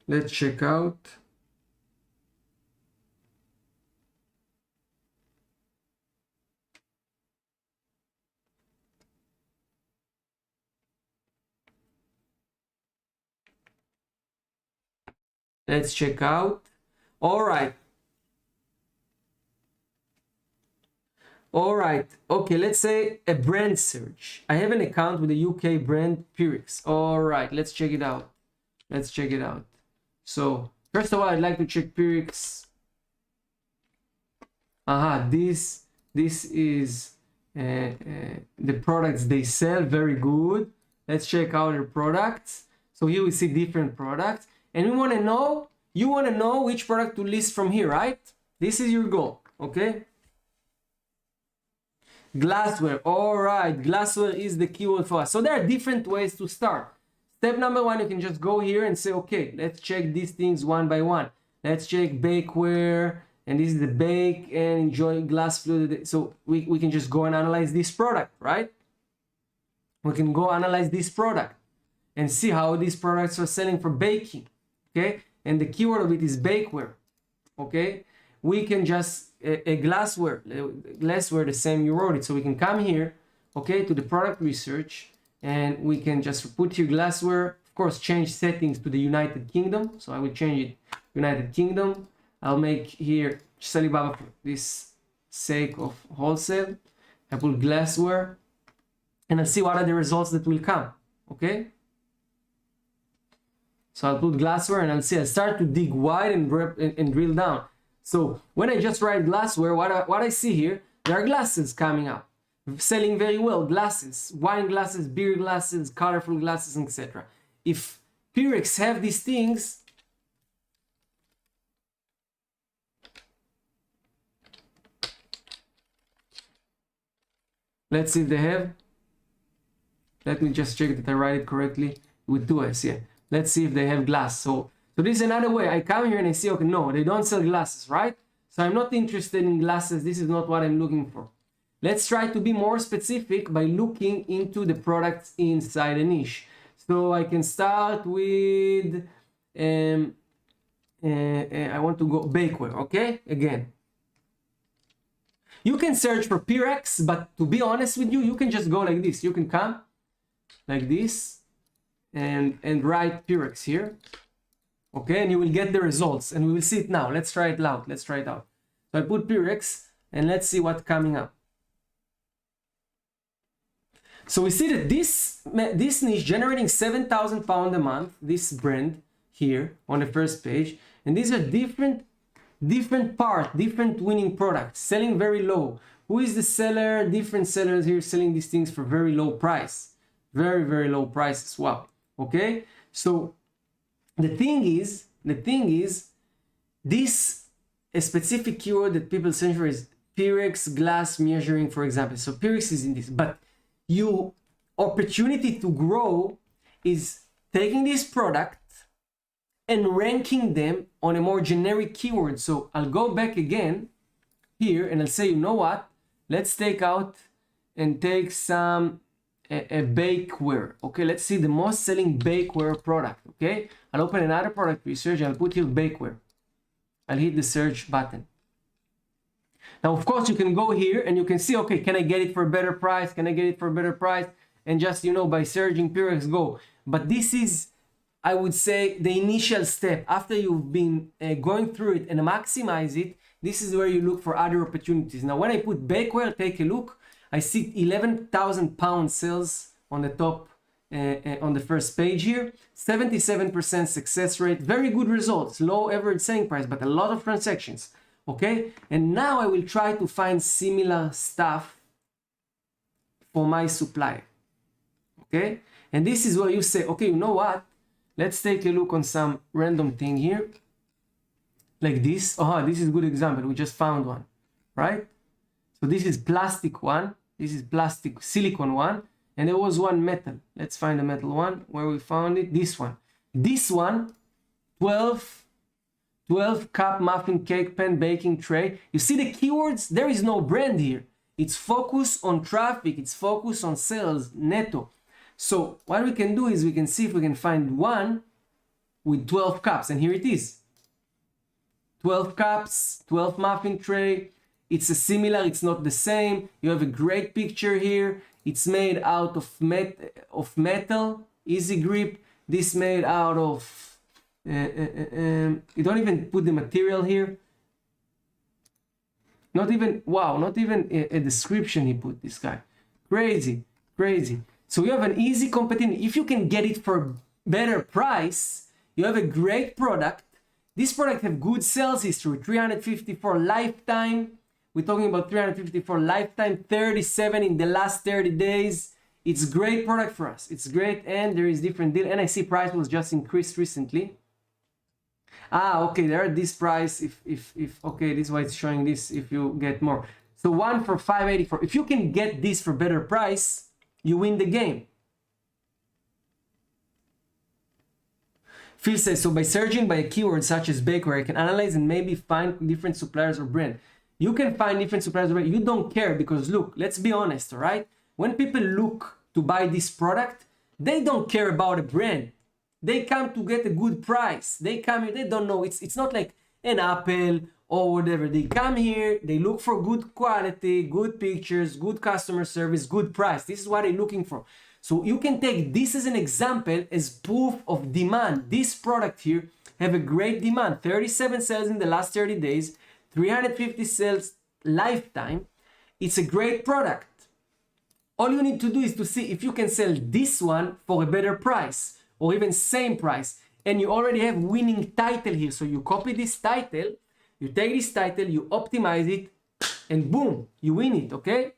Speaker 1: Let's check out. Let's check out. All right. All right. Okay, let's say a brand search. I have an account with a UK brand, Pyrex. All right, let's check it out. Let's check it out. So, first of all, I'd like to check Pyrex. This is the products they sell. Very good. Let's check out their products. So here we see different products. And we want to know, you want to know which product to list from here, right? This is your goal, okay? Glassware, all right, glassware is the keyword for us. So there are different ways to start. Step number 1, you can just go here and say, okay, let's check these things one by one. Let's check bakeware, and this is the bake and enjoy glass fluid. So we can just go and analyze this product, right? We can go analyze this product and see how these products are selling for baking. Okay, and the keyword of it is bakeware. Okay, we can just glassware, the same you wrote it. So we can come here, okay, to the product research, and we can just put here glassware. Of course, change settings to the United Kingdom. So I will change it United Kingdom. I'll make here Alibaba for this sake of wholesale. I put glassware, and I'll see what are the results that will come. Okay. So I'll put glassware and I'll start to dig wide and drill down. So when I just write glassware, what I see here, there are glasses coming up, selling very well, glasses, wine glasses, beer glasses, colorful glasses, etc. If Pyrex have these things, let's see if they have. Let me just check that I write it correctly with 2S, yeah. Let's see if they have glass. So this is another way. I come here and I see, okay, no, they don't sell glasses, right? So I'm not interested in glasses. This is not what I'm looking for. Let's try to be more specific by looking into the products inside a niche. So I can start with, I want to go bakeware, okay? Again. You can search for Pyrex, but to be honest with you, you can just go like this. You can come like this. And write Pyrex here, okay, and you will get the results, and we will see it now. Let's try it out. Let's try it out. So I put Pyrex, and let's see what's coming up. So we see that this niche generating £7,000 a month, this brand here on the first page, and these are different winning products, selling very low. Who is the seller? Different sellers here selling these things for very low price, very low price as well. Okay, so the thing is this a specific keyword that people search for is Pyrex glass measuring, for example. So Pyrex is in this, but your opportunity to grow is taking this product and ranking them on a more generic keyword. So I'll go back again here and I'll say, you know what? Let's take out and take some a bakeware. Okay, let's see the most selling bakeware product. Okay, I'll open another product research and I'll put here bakeware. I'll hit the search button. Now, of course, you can go here and you can see, okay, can I get it for a better price? Can I get it for a better price? And just, you know, by searching Pyrex, go. But this is, I would say, the initial step. After you've been going through it and maximize it, this is where you look for other opportunities. Now, when I put bakeware, take a look. I see £11,000 sales on the top, on the first page here. 77% success rate. Very good results. Low average selling price, but a lot of transactions. Okay, and now I will try to find similar stuff for my supplier. Okay, and this is where you say, okay, you know what? Let's take a look on some random thing here. Like this. Oh, this is a good example. We just found one, right? So this is plastic one. This is plastic silicone one. And there was one metal. Let's find the metal one where we found it. This one. This one, 12 cup muffin cake pan baking tray. You see the keywords? There is no brand here. It's focused on traffic. It's focused on sales, netto. So what we can do is we can see if we can find one with 12 cups. And here it is. 12 cups, 12 muffin tray. It's a similar, it's not the same. You have a great picture here. It's made out of metal, easy grip. This made out of you don't even put the material here. Not even, wow, not even a description he put, this guy. Crazy. So you have an easy competition. If you can get it for better price, you have a great product. This product have good sales history, 354 lifetime. We're talking about 354 lifetime, 37 in the last 30 days. It's great product for us. It's great, and there is different deal. And I see price was just increased recently. Okay, there are this price. If okay, this is why it's showing this. If you get more, so one for 584. If you can get this for better price, you win the game. Phil says, so by searching by a keyword such as bakery, I can analyze and maybe find different suppliers or brand. You can find different suppliers or brand. You don't care because look, let's be honest, all right? When people look to buy this product, they don't care about a brand. They come to get a good price. They come here, they don't know. It's not like an Apple or whatever. They come here, they look for good quality, good pictures, good customer service, good price. This is what they're looking for. So you can take this as an example as proof of demand. This product here have a great demand. 37 sales in the last 30 days, 350 sales lifetime. It's a great product. All you need to do is to see if you can sell this one for a better price or even same price. And you already have winning title here. So you copy this title, you take this title, you optimize it, and boom, you win it, okay?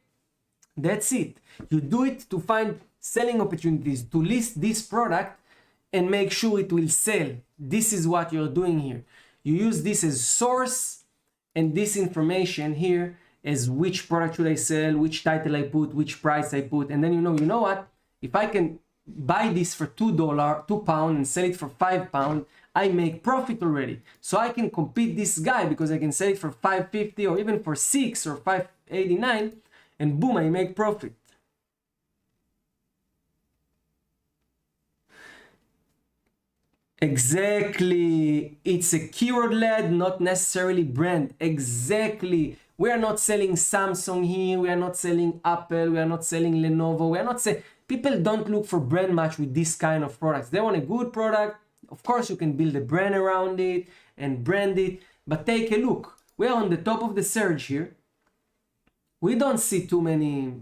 Speaker 1: That's it. You do it to find selling opportunities, to list this product and make sure it will sell. This is what you're doing here. You use this as source and this information here as which product should I sell, which title I put, which price I put, and then you know what? If I can buy this for £2 and sell it for £5, I make profit already. So I can compete this guy because I can sell it for $5.50 or even for $6 or $5.89, and boom, I make profit. Exactly. It's a keyword led, not necessarily brand. Exactly. We are not selling Samsung here. We are not selling Apple. We are not selling Lenovo. We are not selling. People don't look for brand match with this kind of products. They want a good product. Of course, you can build a brand around it and brand it. But take a look. We are on the top of the search here. We don't see too many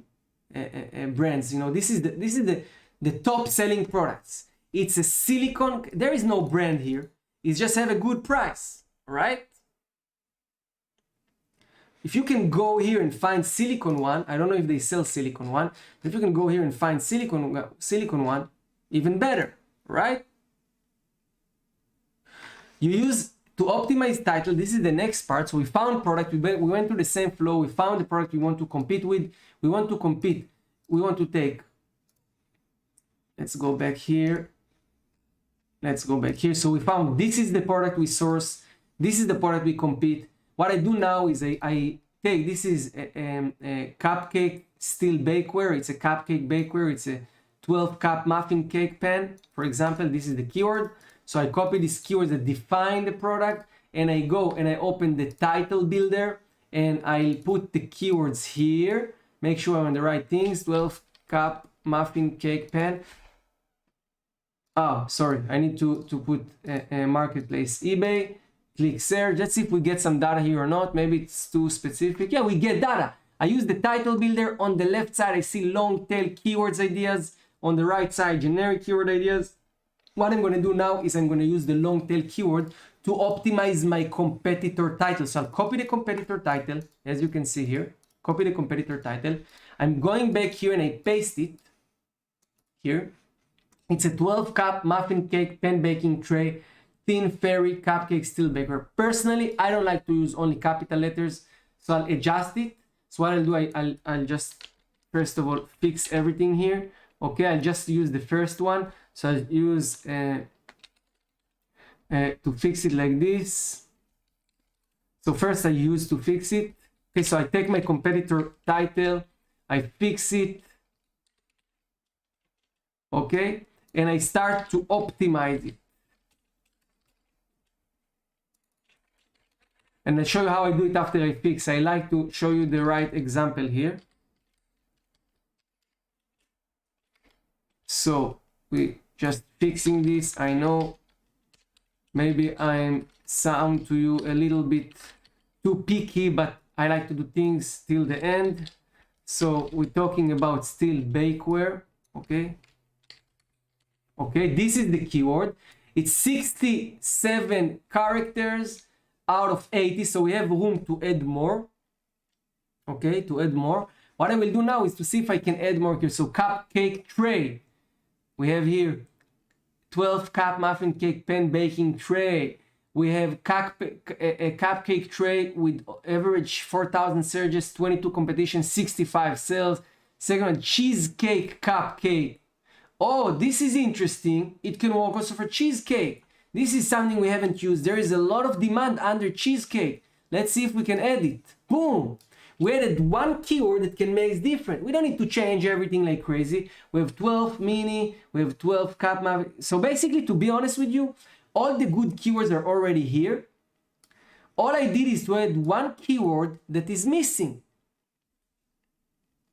Speaker 1: brands. You know, this is the top selling products. It's a silicone. There is no brand here. It's just have a good price, right? If you can go here and find silicone one, I don't know if they sell silicone one, but if you can go here and find silicone one, even better, right? You use to optimize title. This is the next part. So we found product, we went through the same flow, we found the product we want to compete with, we want to take, let's go back here. So we found this is the product we source, this is the product we compete. What I do now is I take, this is a cupcake steel bakeware, it's a cupcake bakeware, it's a 12 cup muffin cake pan, for example. This is the keyword. So I copy these keywords that define the product, and I go and I open the title builder, and I'll put the keywords here, make sure I'm on the right things. 12 cup muffin cake pan. Oh, sorry, I need to put a marketplace eBay. Click search. Let's see if we get some data here or not. Maybe it's too specific. Yeah, we get data. I use the title builder. On the left side, I see long tail keywords ideas. On the right side, generic keyword ideas. What I'm going to do now is I'm going to use the long tail keyword to optimize my competitor title. So I'll copy the competitor title, as you can see here. Copy the competitor title. I'm going back here and I paste it here. It's a 12 cup muffin cake pan baking tray, thin fairy cupcake steel baker. Personally, I don't like to use only capital letters, so I'll adjust it. So what I'll do, I'll just first of all fix everything here. Okay, I'll just use the first one. So I'll use to fix it like this. So first I use to fix it. Okay, so I take my competitor title, I fix it. Okay, and I start to optimize it. And I'll show you how I do it after I fix. I like to show you the right example here. So we just fixing this. I know maybe I'm sound to you a little bit too picky, but I like to do things till the end. So we're talking about steel bakeware. Okay. Okay, this is the keyword. It's 67 characters out of 80, so we have room to add more. Okay, to add more. What I will do now is to see if I can add more here. So cupcake tray. We have here 12 cup muffin cake pan baking tray. We have a cupcake tray with average 4,000 searches, 22 competitions, 65 sales. Second one, cheesecake cupcake. Oh, this is interesting. It can work also for cheesecake. This is something we haven't used. There is a lot of demand under cheesecake. Let's see if we can add it. Boom! We added one keyword that can make it different. We don't need to change everything like crazy. We have 12 mini, we have 12 cup. So basically, to be honest with you, all the good keywords are already here. All I did is to add one keyword that is missing.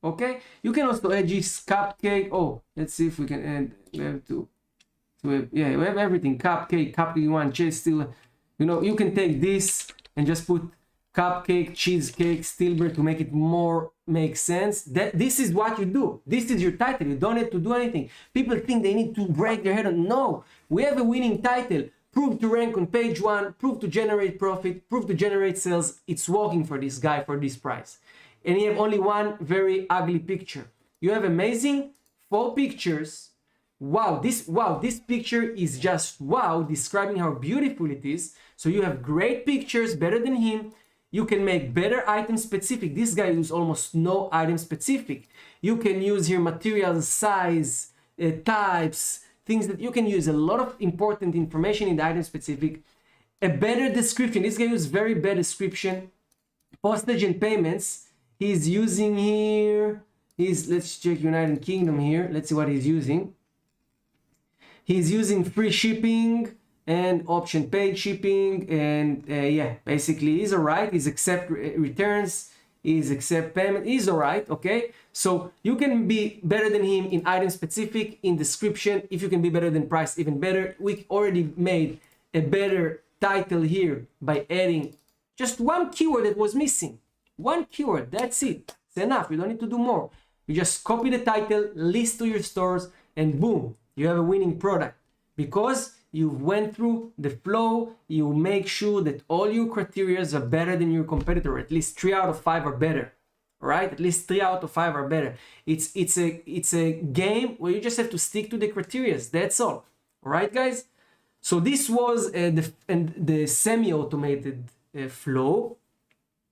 Speaker 1: Okay, you can also add this cupcake. Oh, let's see if we can add. We have to yeah, we have everything. Cupcake one, cheese steel. You know, you can take this and just put cupcake, cheesecake, steel bread to make it more make sense. This is what you do. This is your title. You don't have to do anything. People think they need to break their head on. No, we have a winning title. Prove to rank on page 1. Prove to generate profit. Prove to generate sales. It's working for this guy for this price. And you have only one very ugly picture. You have amazing 4 pictures. Wow, this picture is just wow, describing how beautiful it is. So you have great pictures, better than him. You can make better item specific. This guy uses almost no item specific. You can use here materials, size, types, things that you can use a lot of important information in the item specific. A better description. This guy uses very bad description. Postage and payments. He's using here. Let's check United Kingdom here. Let's see what he's using. He's using free shipping and option paid shipping, and yeah, basically he's alright. He's accept returns, he's accept payment, he's alright. Okay, so you can be better than him in item specific, in description. If you can be better than price, even better. We already made a better title here by adding just one keyword that was missing. One keyword, that's it. It's enough. You don't need to do more. You just copy the title, list to your stores, and boom, you have a winning product. Because you went through the flow, you make sure that all your criteria are better than your competitor. At least 3 out of 5 are better. Right? At least 3 out of 5 are better. It's a game where you just have to stick to the criteria. That's all. All right, guys? So this was the semi-automated flow.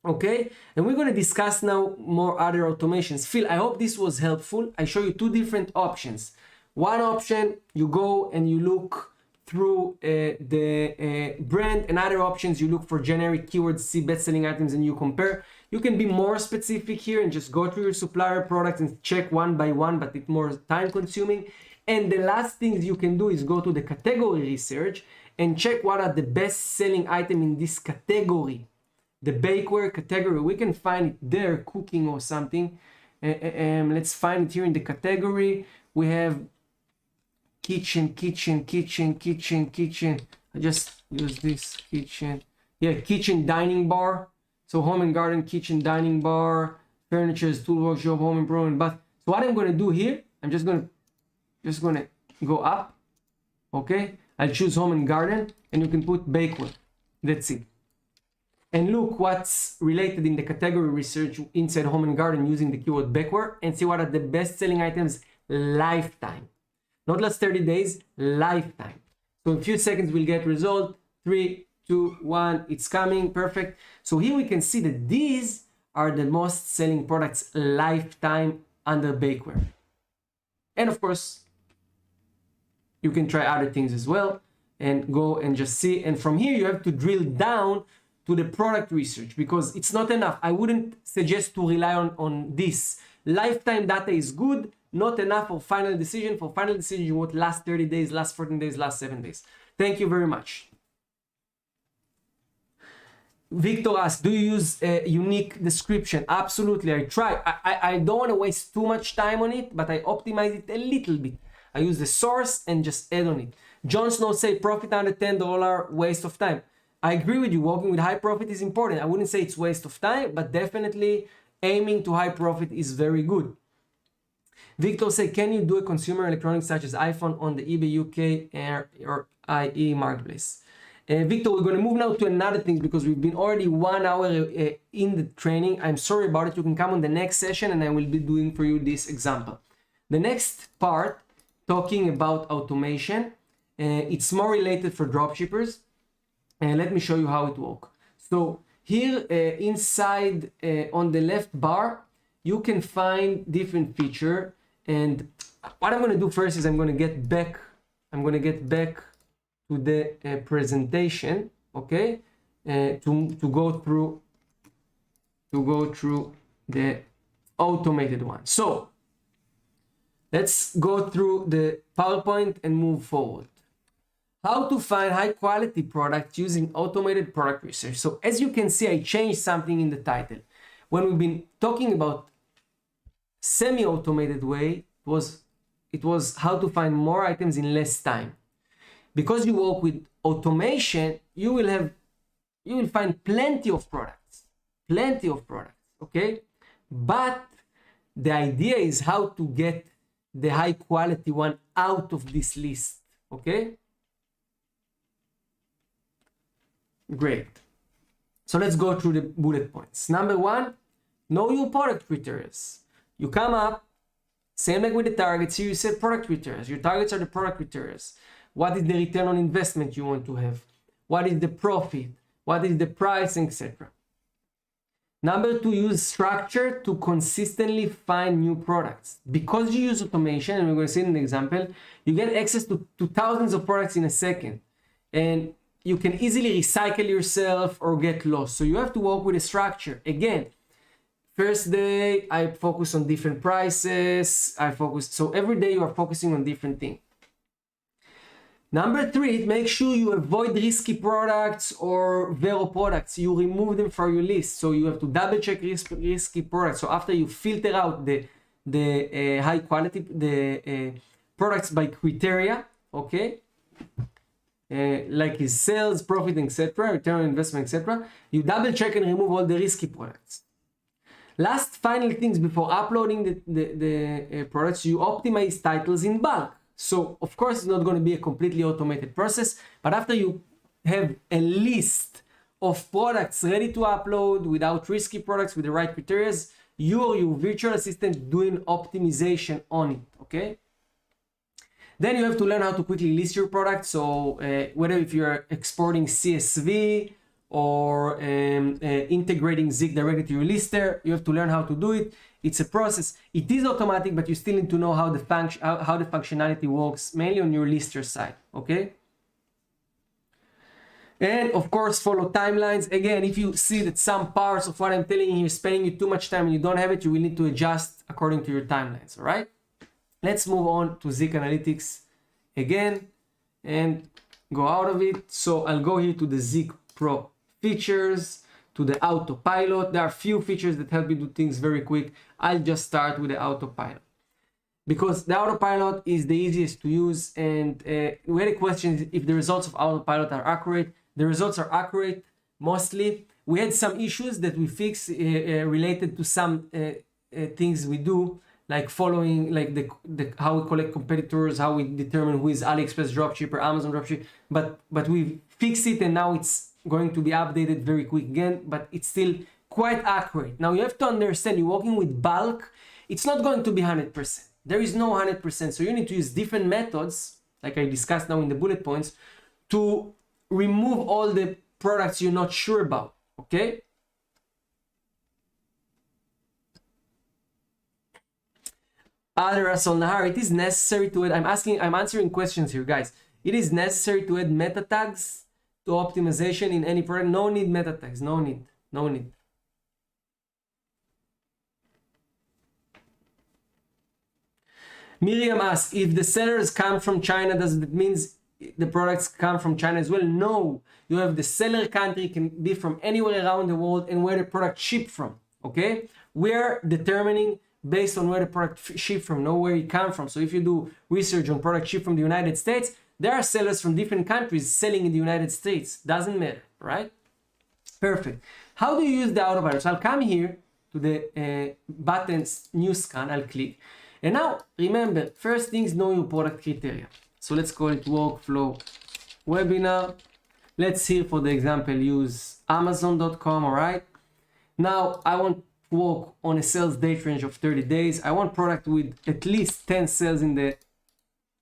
Speaker 1: Okay, and we're going to discuss now more other automations. Phil, I hope this was helpful. I show you 2 different options. One option, you go and you look through the brand, and other options, you look for generic keywords, see best-selling items, and you compare. You can be more specific here and just go through your supplier products and check one by one, but it's more time consuming. And the last things you can do is go to the category research and check what are the best-selling items in this category. The bakeware category, we can find it there, cooking or something. Let's find it here in the category. We have kitchen. I just use this kitchen. Yeah, kitchen dining bar. So home and garden, kitchen dining bar, furniture, tool workshop, home improvement, bath. So what I'm going to do here, I'm just going to go up. Okay, I'll choose home and garden, and you can put bakeware. That's it. And look what's related in the category research inside home and garden using the keyword bakeware, and see what are the best-selling items lifetime. Not last 30 days, lifetime. So in a few seconds we'll get result. 3, 2, 1, it's coming, perfect. So here we can see that these are the most selling products lifetime under bakeware. And of course, you can try other things as well and go and just see. And from here, you have to drill down to the product research, because it's not enough. I wouldn't suggest to rely on this. Lifetime data is good, not enough for final decision. For final decision, you want last 30 days, last 14 days, last 7 days. Thank you very much. Victor asks, do you use a unique description? Absolutely, I try. I don't want to waste too much time on it, but I optimize it a little bit. I use the source and just add on it. Jon Snow say profit under $10, waste of time. I agree with you, working with high profit is important. I wouldn't say it's waste of time, but definitely aiming to high profit is very good. Victor say, can you do a consumer electronics such as iPhone on the eBay UK or IE marketplace? Victor, we're going to move now to another thing because we've been already 1 hour in the training. I'm sorry about it. You can come on the next session and I will be doing for you this example. The next part, talking about automation, it's more related for dropshippers. And let me show you how it works. So here inside on the left bar, you can find different feature. And what I'm going to do first is I'm going to get back to the presentation, okay, to go through the automated one. So let's go through the PowerPoint and move forward. How to find high quality products using automated product research. So as you can see, I changed something in the title. When we've been talking about semi-automated way, it was how to find more items in less time. Because you work with automation, you will find plenty of products, okay? But the idea is how to get the high quality one out of this list, okay? Great. So let's go through the bullet points. Number 1, know your product criteria. You come up, same like with the targets, here you set product criteria. Your targets are the product criteria. What is the return on investment you want to have? What is the profit? What is the price, etc. Number 2, use structure to consistently find new products. Because you use automation, and we're going to see in an example, you get access to thousands of products in a second. And you can easily recycle yourself or get lost. So you have to work with a structure. Again, first day, I focus on different prices. So every day you are focusing on different things. Number 3, make sure you avoid risky products or Vero products. You remove them from your list. So you have to double check risky products. So after you filter out the high quality, the products by criteria, okay? Like his sales, profit, etc., return on investment, etc. You double check and remove all the risky products. Last final things before uploading the products, you optimize titles in bulk. So of course, it's not going to be a completely automated process, but after you have a list of products ready to upload without risky products with the right criteria, you or your virtual assistant doing optimization on it, okay? Then you have to learn how to quickly list your product. So whether if you're exporting CSV or integrating ZIK directly to your lister, you have to learn how to do it. It's a process. It is automatic, but you still need to know how the functionality works, mainly on your lister side, okay? And of course, follow timelines. Again, if you see that some parts of what I'm telling you is spending you too much time and you don't have it, you will need to adjust according to your timelines, all right? Let's move on to ZIK Analytics again and go out of it. So I'll go here to the ZIK Pro features, to the autopilot. There are a few features that help you do things very quick. I'll just start with the autopilot because the autopilot is the easiest to use. And we had a question if the results of autopilot are accurate. The results are accurate mostly. We had some issues that we fixed related to some things we do, like following like the how we collect competitors, how we determine who is AliExpress dropshipper, Amazon dropshipper. But we fixed it and now it's going to be updated very quick again, but it's still quite accurate. Now you have to understand, you're working with bulk, it's not going to be 100%. There is no 100%. So you need to use different methods, like I discussed now in the bullet points, to remove all the products you're not sure about, okay? Russell Nahar, it is necessary to add, I'm answering questions here, guys. It is necessary to add meta tags to optimization in any product. No need meta tags, no need. Miriam asks, if the sellers come from China, does it mean the products come from China as well? No, you have the seller country, can be from anywhere around the world and where the product shipped from, okay? We're determining based on where the product shipped from, know where it comes from. So if you do research on product shipped from the United States, there are sellers from different countries selling in the United States. Doesn't matter, right? Perfect. How do you use the autopilot? So I'll come here to the buttons, new scan, I'll click. And now, remember, first things, know your product criteria. So let's call it workflow webinar. Let's here, for the example, use Amazon.com, all right? Now, I want to work on a sales date range of 30 days. I want product with at least 10 sales in the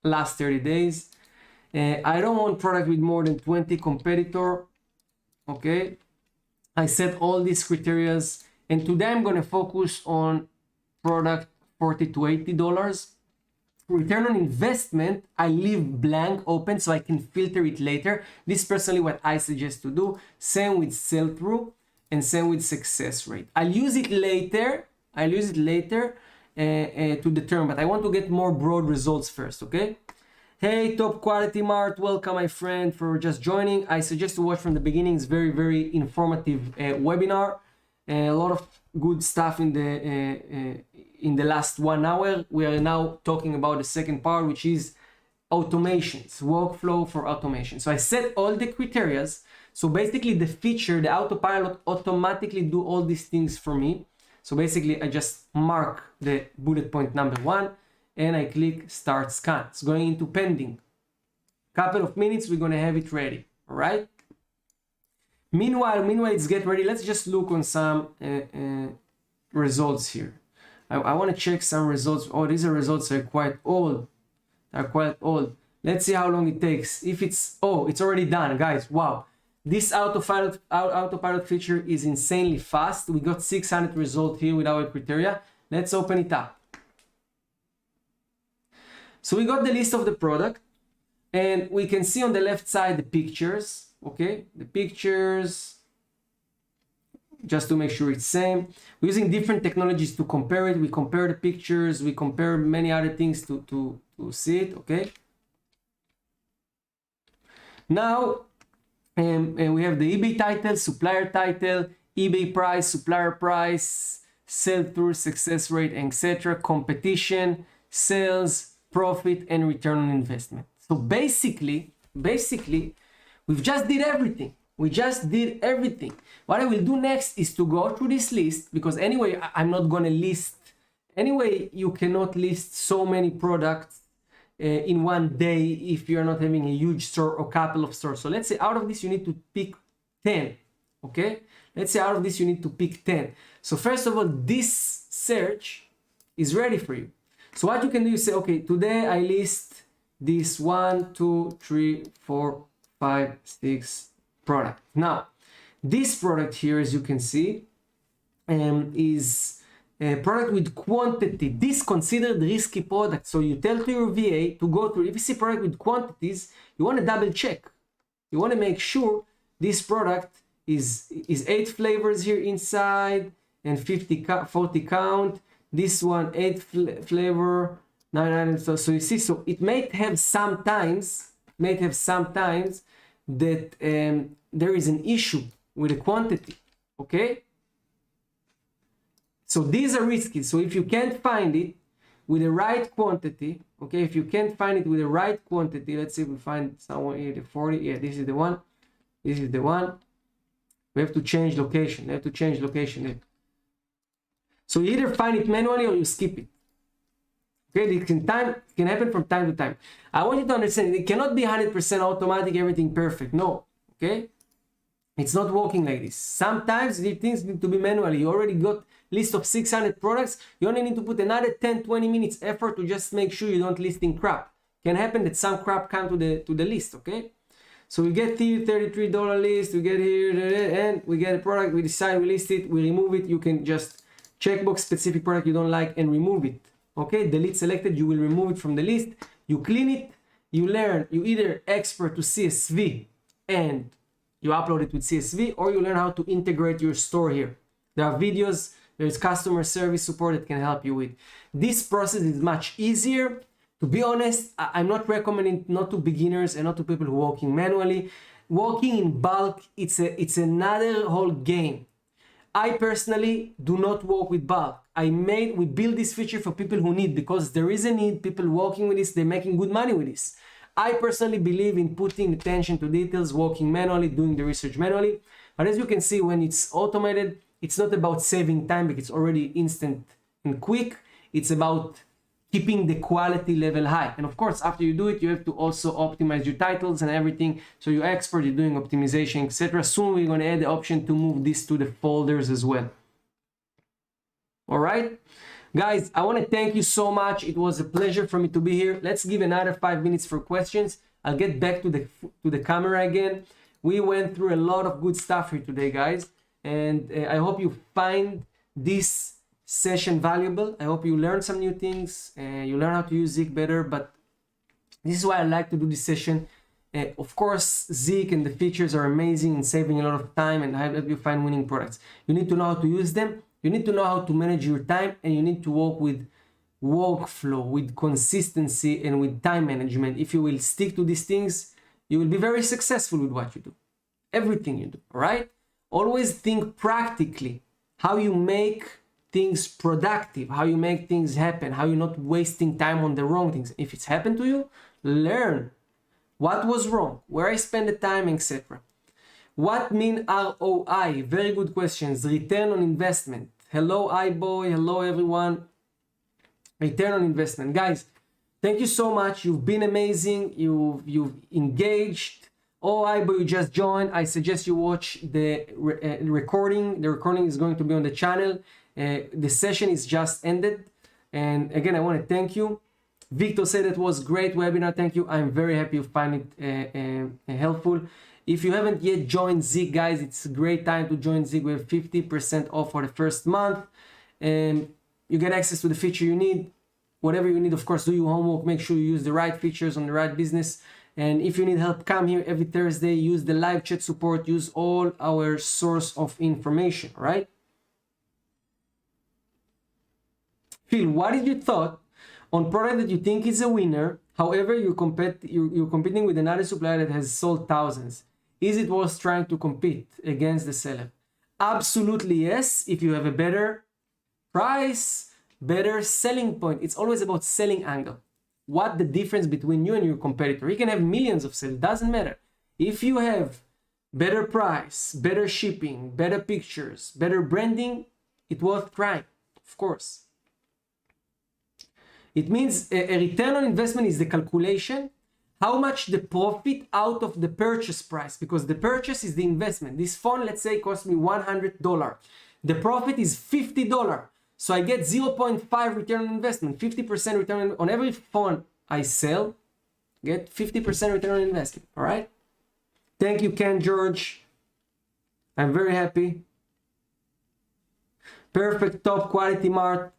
Speaker 1: last 30 days. I don't want product with more than 20 competitor, okay? I set all these criteria, and today I'm going to focus on product $40 to $80. Return on investment, I leave blank open so I can filter it later. This is personally what I suggest to do. Same with sell-through and same with success rate. I'll use it later. To determine, but I want to get more broad results first, okay? Hey, Top Quality Mart, welcome my friend for just joining. I suggest to watch from the beginning. It's very, very informative webinar. A lot of good stuff in the last 1 hour. We are now talking about the second part, which is automations, workflow for automation. So I set all the criterias. So basically the feature, the autopilot automatically do all these things for me. So basically I just mark the bullet point number 1 and I click start scan. It's going into pending. Couple of minutes, we're gonna have it ready, all right? Meanwhile it's get ready. Let's just look on some results here. I want to check some results. Oh, these are results that are quite old. Let's see how long it takes. If it's, oh, it's already done, guys. Wow. This autopilot feature is insanely fast. We got 600 results here with our criteria. Let's open it up. So we got the list of the product and we can see on the left side the pictures. Okay, the pictures, just to make sure it's same. We're using different technologies to compare it. We compare the pictures, we compare many other things to see it, okay? Now, and we have the eBay title, supplier title, eBay price, supplier price, sell-through, success rate, etc., competition, sales, profit, and return on investment. So basically, we've just did everything. We just did everything. What I will do next is to go through this list, because anyway, I'm not going to list. Anyway, you cannot list so many products in one day if you're not having a huge store or couple of stores. So let's say out of this, you need to pick 10. Okay? Let's say out of this, you need to pick 10. So first of all, this search is ready for you. So what you can do is say, okay, today I list this 1, 2, 3, 4, 5, 6 product. Now, this product here, as you can see, is a product with quantity. This considered risky product. So you tell to your VA to go through. If you see product with quantities, you want to double check. You want to make sure this product is 8 flavors here inside and 40 count. This one 8 flavor, 9 items. So you see, so it may have sometimes that there is an issue with the quantity. Okay. So these are risky. So if you can't find it with the right quantity, okay, if you can't find it with the right quantity, let's see if we find somewhere here, the 40, yeah, this is the one, this is the one. We have to change location, here. So you either find it manually or you skip it. Okay, it can happen from time to time. I want you to understand, it cannot be 100% automatic, everything perfect, no, okay? It's not working like this. Sometimes the things need to be manually. You already got list of 600 products. You only need to put another 10-20 minutes effort to just make sure you don't listing crap. Can happen that some crap come to the list, okay? So we get here $33 list, we get here, and we get a product, we decide we list it, we remove it. You can just checkbox specific product you don't like and remove it. Okay, delete selected, you will remove it from the list. You clean it, you learn, you either export to CSV and you upload it with CSV, or you learn how to integrate your store here. There are videos, there's customer service support that can help you with. This process is much easier. To be honest, I'm not recommending, not to beginners and not to people who are working manually. Working in bulk, it's another whole game. I personally do not work with bulk. We build this feature for people who need, because there is a need, people working with this, they're making good money with this. I personally believe in putting attention to details, working manually, doing the research manually. But as you can see, when it's automated, it's not about saving time because it's already instant and quick. It's about keeping the quality level high. And of course, after you do it, you have to also optimize your titles and everything. So you're expert, you're doing optimization, etc. Soon we're going to add the option to move this to the folders as well. All right. Guys, I want to thank you so much. It was a pleasure for me to be here. Let's give another 5 minutes for questions. I'll get back to the camera again. We went through a lot of good stuff here today, guys. And I hope you find this session valuable. I hope you learn some new things. You learn how to use Zik better. But this is why I like to do this session. Of course, Zik and the features are amazing and saving a lot of time and help you find winning products. You need to know how to use them. You need to know how to manage your time, and you need to work with workflow, with consistency, and with time management. If you will stick to these things, you will be very successful with what you do. Everything you do, all right? Always think practically how you make things productive, how you make things happen, how you're not wasting time on the wrong things. If it's happened to you, learn what was wrong, where I spend the time, etc. What mean ROI? Very good questions. Return on investment. Hello, iBoy. Hello, everyone. Return on investment. Guys, thank you so much. You've been amazing. You've engaged. Oh, iBoy, you just joined. I suggest you watch the recording. The recording is going to be on the channel. The session is just ended. And again, I want to thank you. Victor said it was great webinar. Thank you. I'm very happy you find it helpful. If you haven't yet joined Zik, guys, it's a great time to join Zik. We have 50% off for the first month. And you get access to the feature you need. Whatever you need, of course, do your homework. Make sure you use the right features on the right business. And if you need help, come here every Thursday. Use the live chat support. Use all our source of information, right? Phil, what is your thought on product that you think is a winner? However, you're competing with another supplier that has sold thousands. Is it worth trying to compete against the seller? Absolutely yes. If you have a better price, better selling point. It's always about selling angle. What the difference between you and your competitor. You can have millions of sales, doesn't matter. If you have better price, better shipping, better pictures, better branding, it's worth trying, of course. It means a return on investment is the calculation, how much the profit out of the purchase price, because the purchase is the investment. This phone, let's say, cost me $100. The profit is $50. So I get 0.5 return on investment, 50% return on every phone I sell, get 50% return on investment, all right? Thank you, Ken George. I'm very happy. Perfect, top quality mart.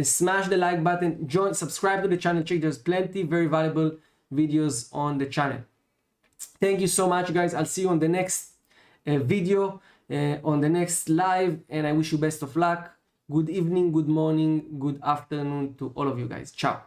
Speaker 1: Smash the like button, join, subscribe to the channel. Check, there's plenty very valuable videos on the channel. Thank you so much, guys. I'll see you on the next video, on the next live, and I wish you best of luck. Good evening, good morning, good afternoon to all of you guys. Ciao.